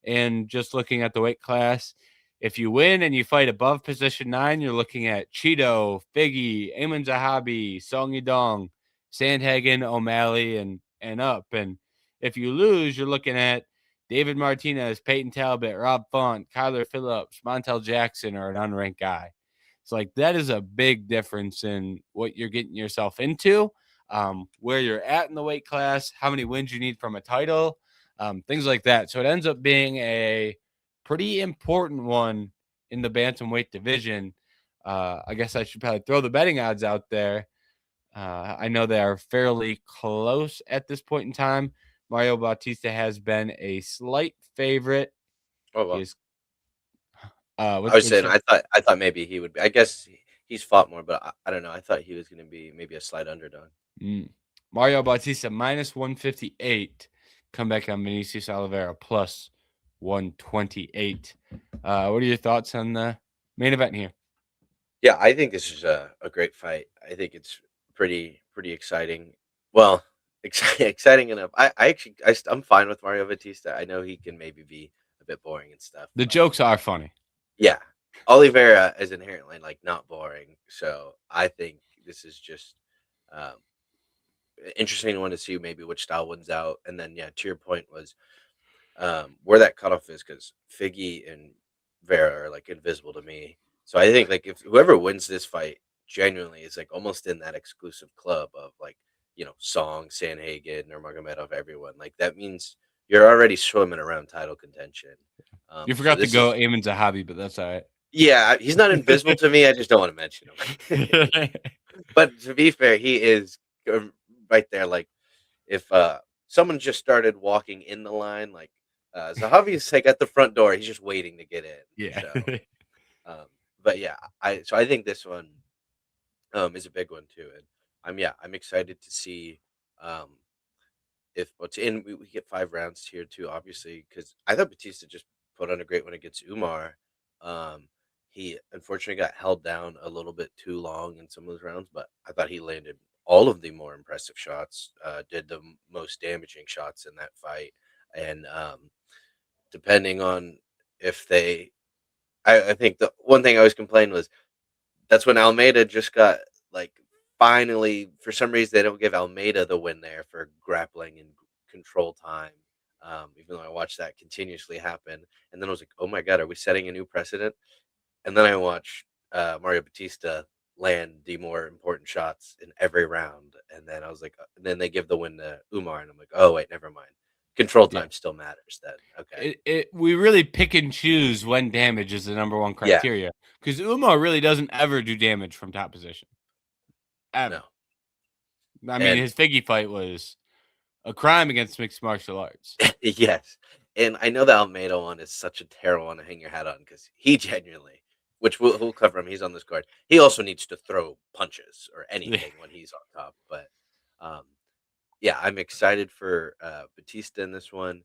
And just looking at the weight class, if you win and you fight above position 9, you're looking at Cheeto, Figgy, Eamon Zahabi, Song Yadong, Sandhagen, O'Malley, and up. And if you lose, you're looking at David Martinez, Peyton Talbot, Rob Font, Kyler Phillips, Montel Jackson, or an unranked guy. It's like that is a big difference in what you're getting yourself into, where you're at in the weight class, how many wins you need from a title, things like that. So it ends up being a pretty important one in the bantamweight division. I guess I should probably throw the betting odds out there. I know they are fairly close at this point in time. Mario Bautista has been a slight favorite. Oh He well. is. I was saying I thought maybe he would be. I guess he's fought more, but I don't know. I thought he was going to be maybe a slight underdog. Mario Bautista minus 158. Come back on Vinicius Oliveira plus 128. What are your thoughts on the main event here? Yeah, I think this is a great fight. I think it's pretty exciting. Well, exciting enough. I actually I'm fine with Mario Batista. I know he can maybe be a bit boring and stuff, The but jokes are funny. yeah, Oliveira is inherently like not boring. So I think this is just um, interesting one to see maybe which style wins out. And then yeah, to your point was where that cutoff is because Figgy and Vera are like invisible to me. So I think like if whoever wins this fight genuinely is like almost in that exclusive club of like Song, Sanhagen, or Magomedov, everyone like that means you're already swimming around title contention. You So forgot to this go is Eamon Zahabi, but that's all right. yeah, he's not invisible to me. I just don't want to mention him. But to be fair, he is right there. Like if someone just started walking in the line, like Zahavi's like at the front door, he's just waiting to get in. Yeah. So, but yeah, I think this one is a big one too, and I'm excited to see um if what's in we get 5 rounds here too, obviously because I thought Batista just put on a great one against Umar. Um, he unfortunately got held down a little bit too long in some of those rounds, but I thought he landed all of the more impressive shots, did the most damaging shots in that fight, and depending on if they, I think the one thing I always complained was that's when Almeida just got like finally for some reason they don't give Almeida the win there for grappling and control time. Even though I watched that continuously happen, and then I was like, "Oh my god, are we setting a new precedent?" And then I watched Mario Batista land the more important shots in every round, and then I was like, and then they give the win to Umar, and I'm like, "Oh wait, never mind. Control Yeah. time still matters." Then okay, We really pick and choose when damage is the number one yeah, criteria because Umar really doesn't ever do damage from top position. no, Ever. I mean, and his Figgy fight was a crime against mixed martial arts. yes. And I know the Almeida one is such a terrible one to hang your hat on because he genuinely, which we'll cover him, he's on this card. He also needs to throw punches or Yeah. anything when he's on top. But um, yeah, I'm excited for Batista in this one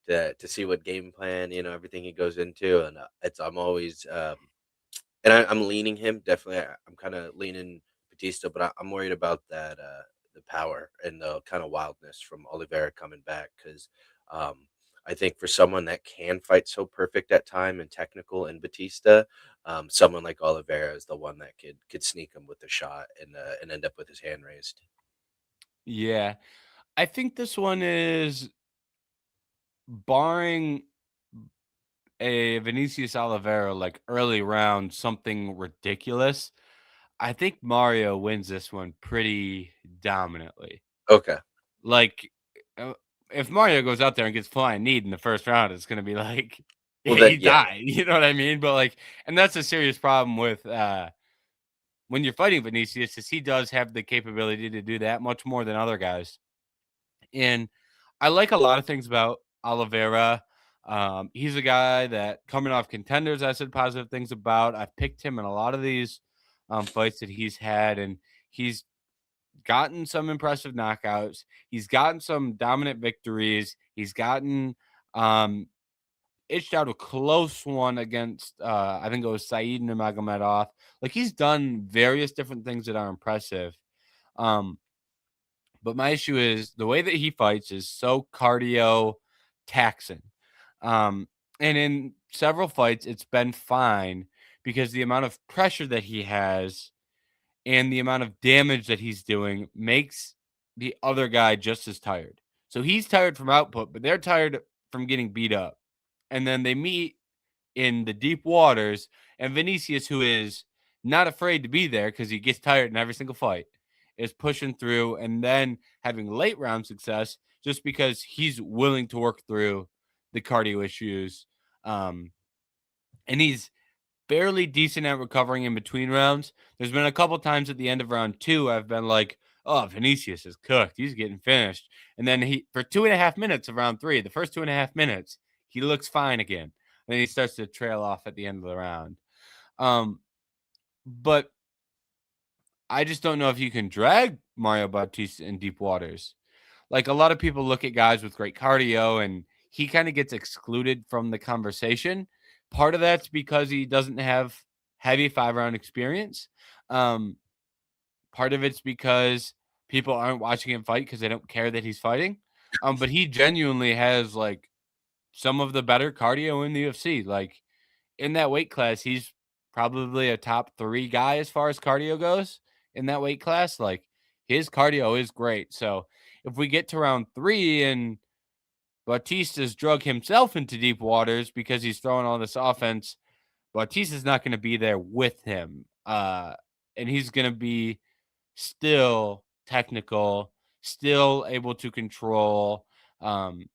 to see what game plan, everything he goes into. And I'm always, and I'm leaning him definitely. I'm kind of leaning Batista, but I'm worried about that the power and the kind of wildness from Oliveira coming back because um, I think for someone that can fight so perfect at time and technical in Batista, someone like Oliveira is the one that could sneak him with a shot and end up with his hand raised. Yeah. I think this one is barring a Vinicius Oliveira like early round, something ridiculous, I think Mario wins this one pretty dominantly. Okay. Like, uh, if Mario goes out there and gets flying knee in the first round, it's gonna be like Well, he then, yeah. died. You know what I mean? But like, and that's a serious problem with when you're fighting Vinicius, is he does have the capability to do that much more than other guys. And I like a lot of things about Oliveira. He's a guy that coming off contenders, I said positive things about. I've picked him in a lot of these fights that he's had, and he's gotten some impressive knockouts. He's gotten some dominant victories. He's gotten itched out a close one against I think it was Saeed Nurmagomedov. Like he's done various different things that are impressive. Um, but my issue is the way that he fights is so cardio taxing. Um, and in several fights, it's been fine because the amount of pressure that he has and the amount of damage that he's doing makes the other guy just as tired. So he's tired from output, but they're tired from getting beat up. And then they meet in the deep waters, and Vinicius, who is not afraid to be there because he gets tired in every single fight, is pushing through and then having late round success just because he's willing to work through the cardio issues. Um, and he's fairly decent at recovering in between rounds. There's been a couple times at the end of round 2, I've been like, oh, Vinicius is cooked. He's getting finished. And then he, for 2.5 minutes of round 3, the first 2.5 minutes, he looks fine again. And then he starts to trail off at the end of the round. But I just don't know if you can drag Mario Bautista in deep waters. Like a lot of people look at guys with great cardio and he kind of gets excluded from the conversation. Part of that's because he doesn't have heavy 5 round experience. Um, Part of it's because people aren't watching him fight because they don't care that he's fighting. But he genuinely has like some of the better cardio in the UFC. Like in that weight class, he's probably a top 3 guy as far as cardio goes in that weight class. Like his cardio is great. So if we get to round 3 and Bautista's drug himself into deep waters because he's throwing all this offense, Bautista's not going to be there with him. And he's going to be still technical, still able to control. Um,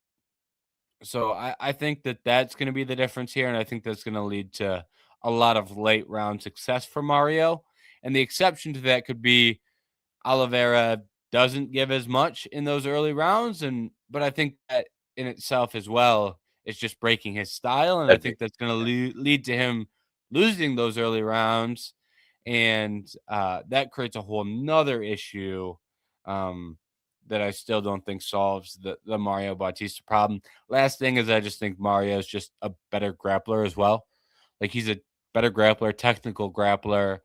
so I think that that's going to be the difference here. And I think that's going to lead to a lot of late round success for Mario. And the exception to that could be Oliveira doesn't give as much in those early rounds. But I think that in itself as well is just breaking his style. And I Agree. think that's going to lead to him losing those early rounds. And that creates a whole nother issue um, that I still don't think solves the Mario Bautista problem. Last thing is I just think Mario is just a better grappler as well. Like he's a better grappler, technical grappler.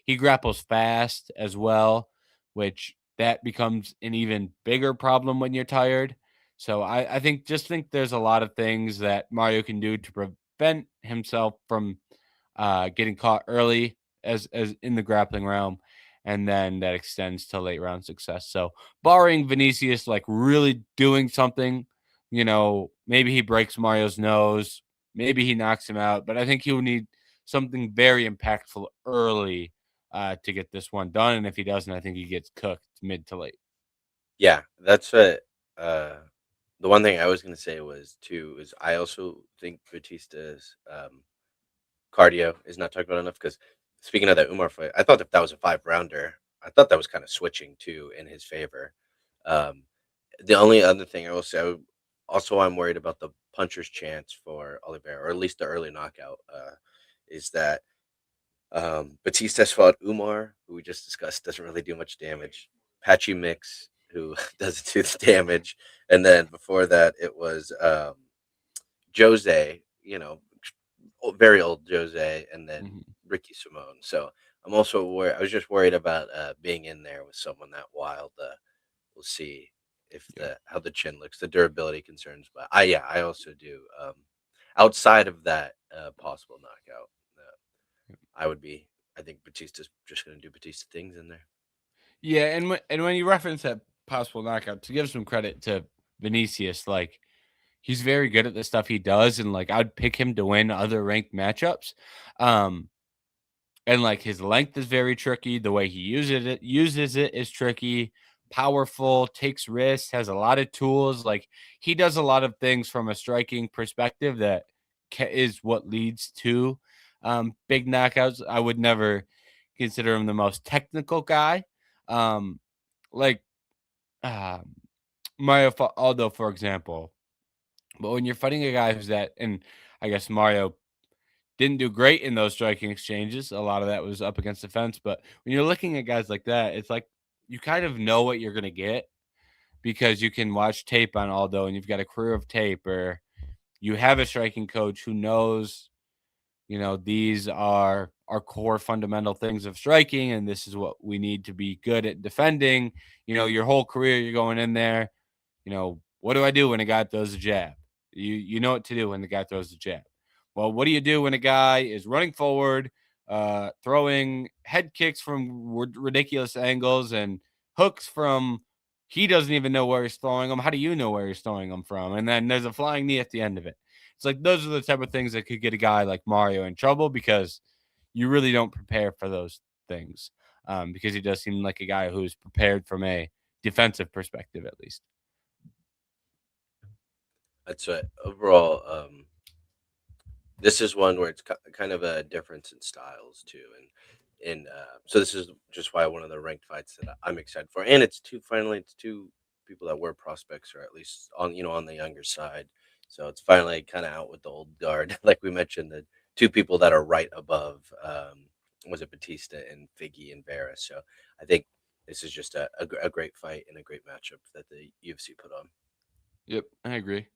He grapples fast as well, which that becomes an even bigger problem when you're tired. So I think there's a lot of things that Mario can do to prevent himself from getting caught early as in the grappling realm, and then that extends to late round success. So barring Vinicius like really doing something, maybe he breaks Mario's nose, maybe he knocks him out, but I think he'll need something very impactful early to get this one done. And if he doesn't, I think he gets cooked mid to late. Yeah, that's what, uh the one thing I was gonna say was too, is I also think Batista's, cardio is not talked about enough. Because speaking of that Umar fight, I thought if that was a 5 rounder, I thought that was kinda switching too in his favor. Um, the only other thing I will say, also I'm worried about the puncher's chance for Oliveira, or at least the early knockout, is that Batista's fought Umar, who we just discussed, doesn't really do much damage. Patchy Mix, who doesn't do the damage, and then before that, it was Jose, very old Jose, and then Mhm. Ricky Simone. So I'm also worried. I was just worried about being in there with someone that wild. We'll see if Yeah. how the chin looks, the durability concerns. But I also do. Outside of that possible knockout, I would be. I think Batista's just going to do Batista things in there. Yeah, and when you reference that possible knockout, to give some credit to Vinicius, like he's very good at the stuff he does, and like I'd pick him to win other ranked matchups. Um, and like his length is very tricky. The way he uses it is tricky. Powerful, takes risks, has a lot of tools. Like he does a lot of things from a striking perspective that is what leads to big knockouts. I would never consider him the most technical guy. Um, like uh, Mario Aldo, for example. But when you're fighting a guy who's that, and I guess Mario didn't do great in those striking exchanges. A lot of that was up against the fence. But when you're looking at guys like that, it's like you kind of know what you're going to get because you can watch tape on Aldo and you've got a career of tape, or you have a striking coach who knows, these are our core fundamental things of striking, and this is what we need to be good at defending. Your whole career, you're going in there, what do I do when a guy throws a jab? You know what to do when the guy throws the jab. Well, what do you do when a guy is running forward, throwing head kicks from ridiculous angles and hooks from he doesn't even know where he's throwing them? How do you know where he's throwing them from? And then there's a flying knee at the end of it. It's like those are the type of things that could get a guy like Mario in trouble because you really don't prepare for those things. Because he does seem like a guy who's prepared from a defensive perspective, at least. That's right. Overall, this is one where it's kind of a difference in styles too, and so this is just why one of the ranked fights that I'm excited for, and it's two people that were prospects, or at least on the younger side. So it's finally kind of out with the old guard, like we mentioned, the two people that are right above. Was it Bautista and Figgy and Vera? So I think this is just a great fight and a great matchup that the UFC put on. Yep, I agree.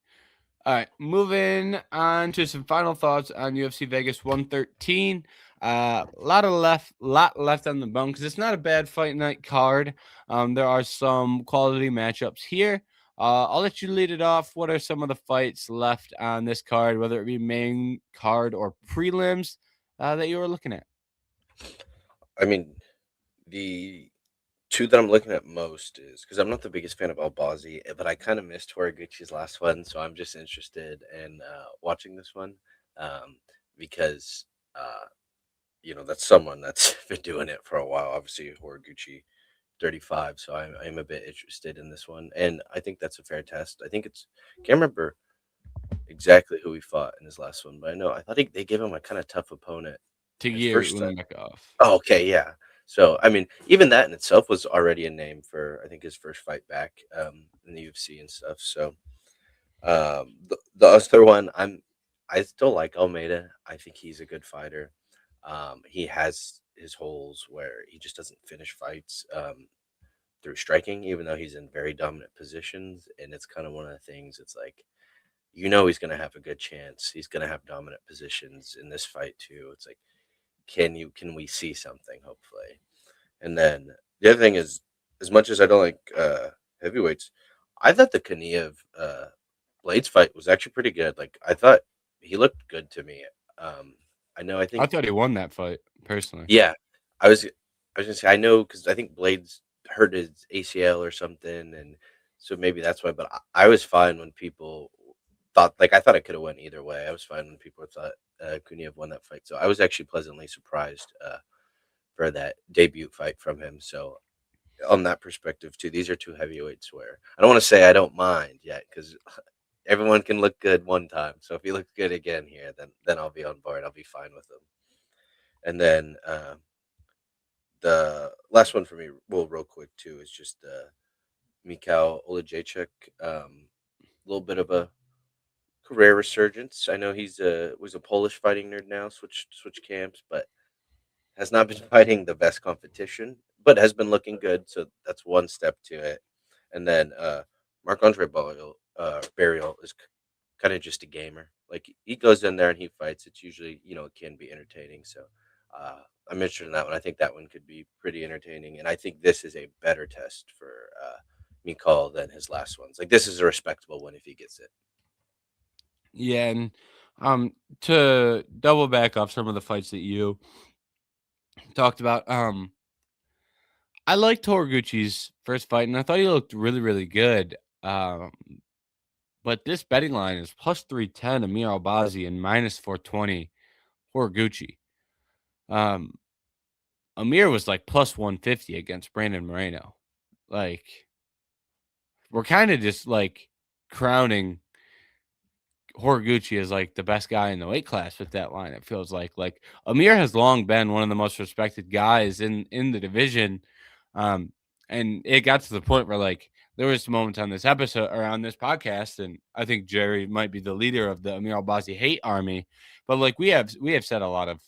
All right, moving on to some final thoughts on UFC Vegas 113. Lot left on the bone because it's not a bad fight night card. There are some quality matchups here. I'll let you lead it off. What are some of the fights left on this card, whether it be main card or prelims, that you were looking at? I mean, the two that I'm looking at most is because I'm not the biggest fan of Albazi, but I kind of missed Horiguchi's last one, so I'm just interested in watching this one um, because that's someone that's been doing it for a while. Obviously, Horiguchi 35, so I'm a bit interested in this one, and I think that's a fair test. I think it's can't remember exactly who he fought in his last one, but I thought they gave him a kind of tough opponent his Tagir first. Ulanbekov. Oh, okay, yeah. So, I mean, even that in itself was already a name for I think his first fight back in the UFC and stuff. So, the other one, I still like Almeida. I think he's a good fighter. He has his holes where he just doesn't finish fights through striking, even though he's in very dominant positions. And it's kind of one of the things. It's like he's going to have a good chance. He's going to have dominant positions in this fight too. It's like can we see something hopefully? And then the other thing is, as much as I don't like heavyweights, I thought the Kaniev Blades fight was actually pretty good. Like I thought he looked good to me. I know. I I think thought he won that fight personally. yeah. I was gonna say I know because I think Blades hurt his ACL or something, and so maybe that's why. But I was fine when people thought I thought it could have went either way. I was fine when people thought Kaniev won that fight. So I was actually pleasantly surprised for that debut fight from him. So on that perspective too, these are two heavyweights where I don't want to say I don't mind yet because everyone can look good one time. So if he looks good again here, then I'll be on board. I'll be fine with him. And then the last one for me, well, real quick too, is just Mikhail Olajaychuk. A little bit of a career resurgence. I know he's was a Polish fighting nerd now, switch camps, but has not been fighting the best competition, but has been looking good. So that's one step to it. And then Marc Andre Burial is kind of just a gamer. Like he goes in there and he fights. It's usually it can be entertaining. So I'm interested in that one. I think that one could be pretty entertaining, and I think this is a better test for Mikal than his last ones. Like this is a respectable one if he gets it. Yeah, and to double back off some of the fights that you talked about, I liked Horiguchi's first fight, and I thought he looked really, really good. Um, But this betting line is plus 310 Amir Albazi and minus 420 Horiguchi. Amir was like plus 150 against Brandon Moreno. Like, we're kind of just like crowning Horiguchi as like the best guy in the weight class with that line. It feels like Amir has long been one of the most respected guys in the division, and it got to the point where like there was moments on this episode or on this podcast, and I think Jerry might be the leader of the Amir Albazi hate army, but like we have said a lot of.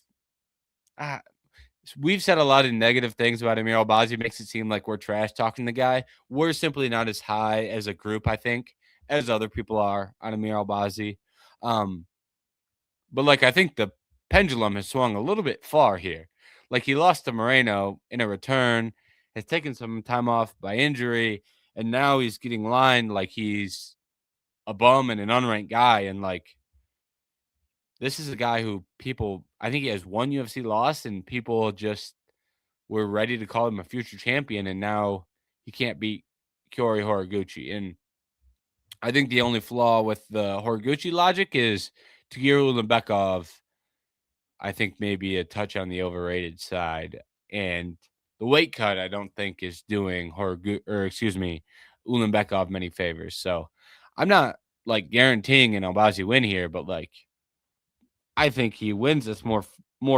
We've said a lot of negative things about Amir Albazi. Makes it seem like we're trash talking the guy. We're simply not as high as a group, I think, as other people are on Amir Albazi. But like I think the pendulum has swung a little bit far here. Like he lost to Moreno in a return, has taken some time off by injury, and now he's getting lined like he's a bum and an unranked guy. And like this is a guy who people, I think he has one UFC loss, and people just were ready to call him a future champion, and now he can't beat Kyory Horiguchi. And I think the only flaw with the Horiguchi logic is Tagiru Ulanbekov, I think maybe a touch on the overrated side. And the weight cut, I don't think is doing Ulanbekov many favors. So I'm not like guaranteeing an Albazi win here, but like I think he wins this more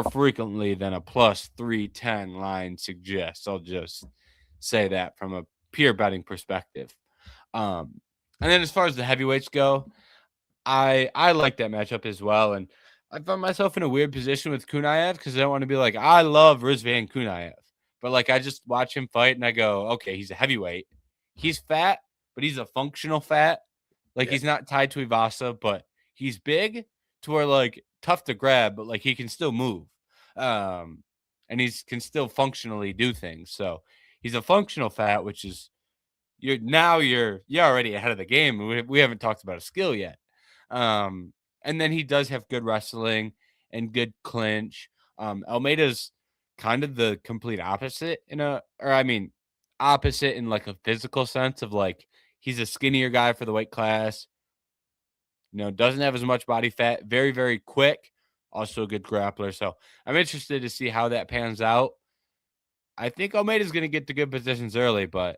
frequently than a plus 310 line suggests. I'll just say that from a pure betting perspective. And then as far as the heavyweights go, I like that matchup as well. And I found myself in a weird position with Kunaev because I don't want to be like, I love Rizvan Kunaev. But like I just watch him fight and I go, okay, he's a heavyweight. He's fat, but he's a functional fat. Like he's not tied to Tuivasa, but he's big to where like tough to grab, but like he can still move. And he can still functionally do things. So he's a functional fat, which is you're already ahead of the game. We haven't talked about a skill yet. And then he does have good wrestling and good clinch. Almeida's kind of the complete opposite opposite in like a physical sense of like he's a skinnier guy for the weight class. Doesn't have as much body fat, very, very quick, also a good grappler. So I'm interested to see how that pans out. I think Almeida's going to get to good positions early, but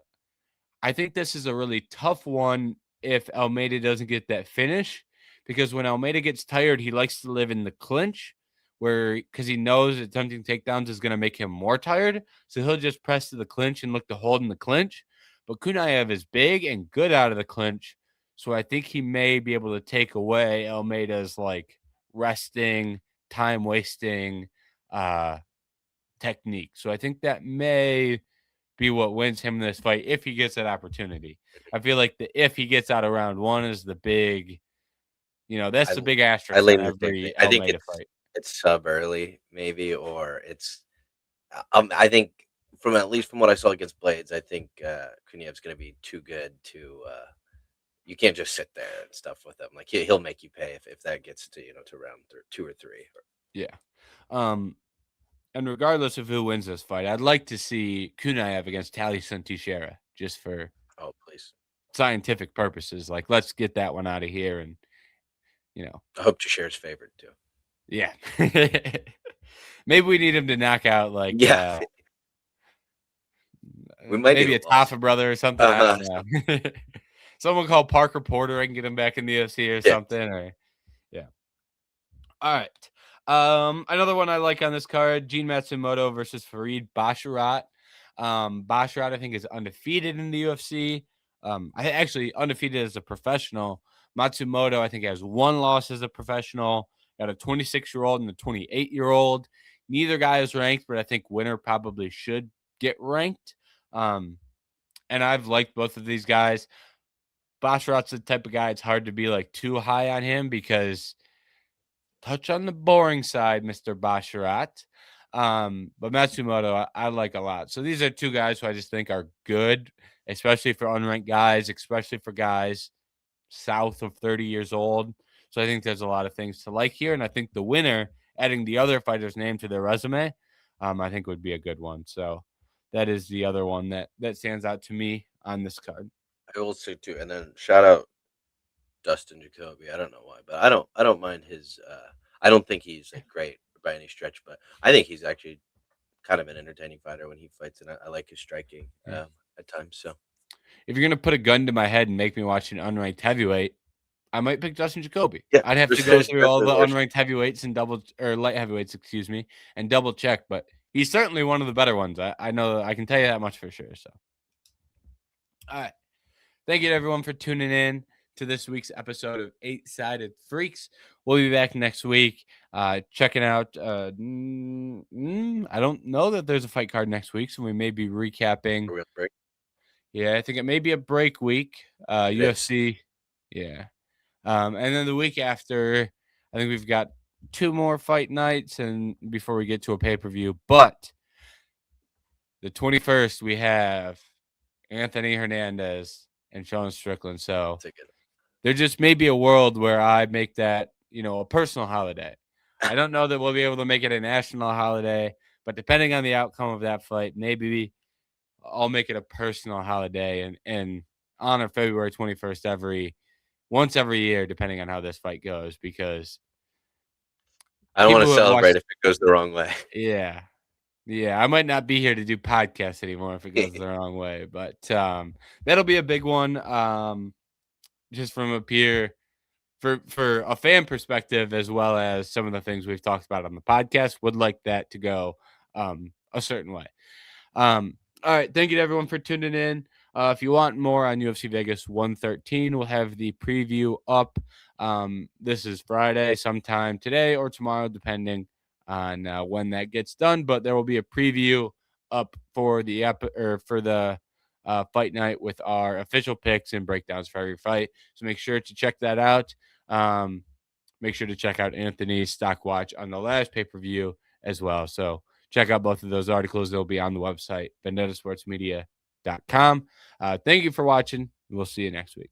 I think this is a really tough one if Almeida doesn't get that finish, because when Almeida gets tired, he likes to live in the clinch because he knows attempting takedowns is going to make him more tired. So he'll just press to the clinch and look to hold in the clinch. But Kunaev is big and good out of the clinch. So I think he may be able to take away Almeida's like resting, time wasting technique. So I think that may be what wins him this fight if he gets that opportunity. I feel like if he gets out of round one is the big, that's the big asterisk on every Almeida fight. It's sub early maybe, or it's I think at least from what I saw against Blades, I think Kunaev's going to be too good to you can't just sit there and stuff with him. Like he'll make you pay if that gets to to round 2 or 3. Yeah. And regardless of who wins this fight, I'd like to see Kunaev against Tallison Teixeira just for please scientific purposes. Like let's get that one out of here, and I hope Teixeira's favored too. Yeah. Maybe we need him to knock out like we might maybe a Tafa brother or something. I don't know. Someone call Parker Porter. I can get him back in the UFC or something. Or all right. Another one I like on this card: Gene Matsumoto versus Farid Basharat. Basharat, I think, is undefeated in the UFC. I actually undefeated as a professional. Matsumoto, I think, has one loss as a professional. Got a 26-year-old and a 28-year-old. Neither guy is ranked, but I think winner probably should get ranked. And I've liked both of these guys. Basharat's the type of guy it's hard to be like too high on him because touch on the boring side, Mr. Basharat. But Matsumoto, I like a lot. So these are two guys who I just think are good, especially for unranked guys, especially for guys south of 30 years old. So I think there's a lot of things to like here. And I think the winner, adding the other fighter's name to their resume, I think would be a good one. So that is the other one that stands out to me on this card. I will say too. And then shout out Dustin Jacoby. I don't know why, but I don't mind his. I don't think he's like great by any stretch, but I think he's actually kind of an entertaining fighter when he fights, and I like his striking Yeah. at times. So If you're gonna put a gun to my head and make me watch an unranked heavyweight, I might pick Dustin Jacoby. yeah, I'd have to go there's through all the definitely worse. unranked heavyweights and light heavyweights, excuse me, and double check, but he's certainly one of the better ones. I know I can tell you that much for sure. So, all right. Thank you to everyone for tuning in to this week's episode of 8-Sided Freaks. We'll be back next week. Checking out. I don't know that there's a fight card next week, so we may be recapping. Are we on break? Yeah, I think it may be a break week. UFC. Yeah. And then the week after, I think we've got 2 more fight nights and before we get to a pay-per-view. But the 21st, we have Anthony Hernandez and Sean Strickland. So there just may be a world where I make that, a personal holiday. I don't know that we'll be able to make it a national holiday, but depending on the outcome of that fight, maybe I'll make it a personal holiday and honor February 21st once every year, depending on how this fight goes, because I don't want to celebrate if it goes the wrong way. Yeah. Yeah, I might not be here to do podcasts anymore if it goes the wrong way, but that'll be a big one. Just from up here for a fan perspective, as well as some of the things we've talked about on the podcast, would like that to go a certain way. All right, thank you to everyone for tuning in. If you want more on UFC Vegas 113, we'll have the preview up. This is Friday, sometime today or tomorrow, depending on when that gets done. But there will be a preview up for the fight night with our official picks and breakdowns for every fight. So make sure to check that out. Make sure to check out Anthony's stock watch on the last pay-per-view as well. So check out both of those articles. They'll be on the website, vendettasportsmedia.com. Thank you for watching. We'll see you next week.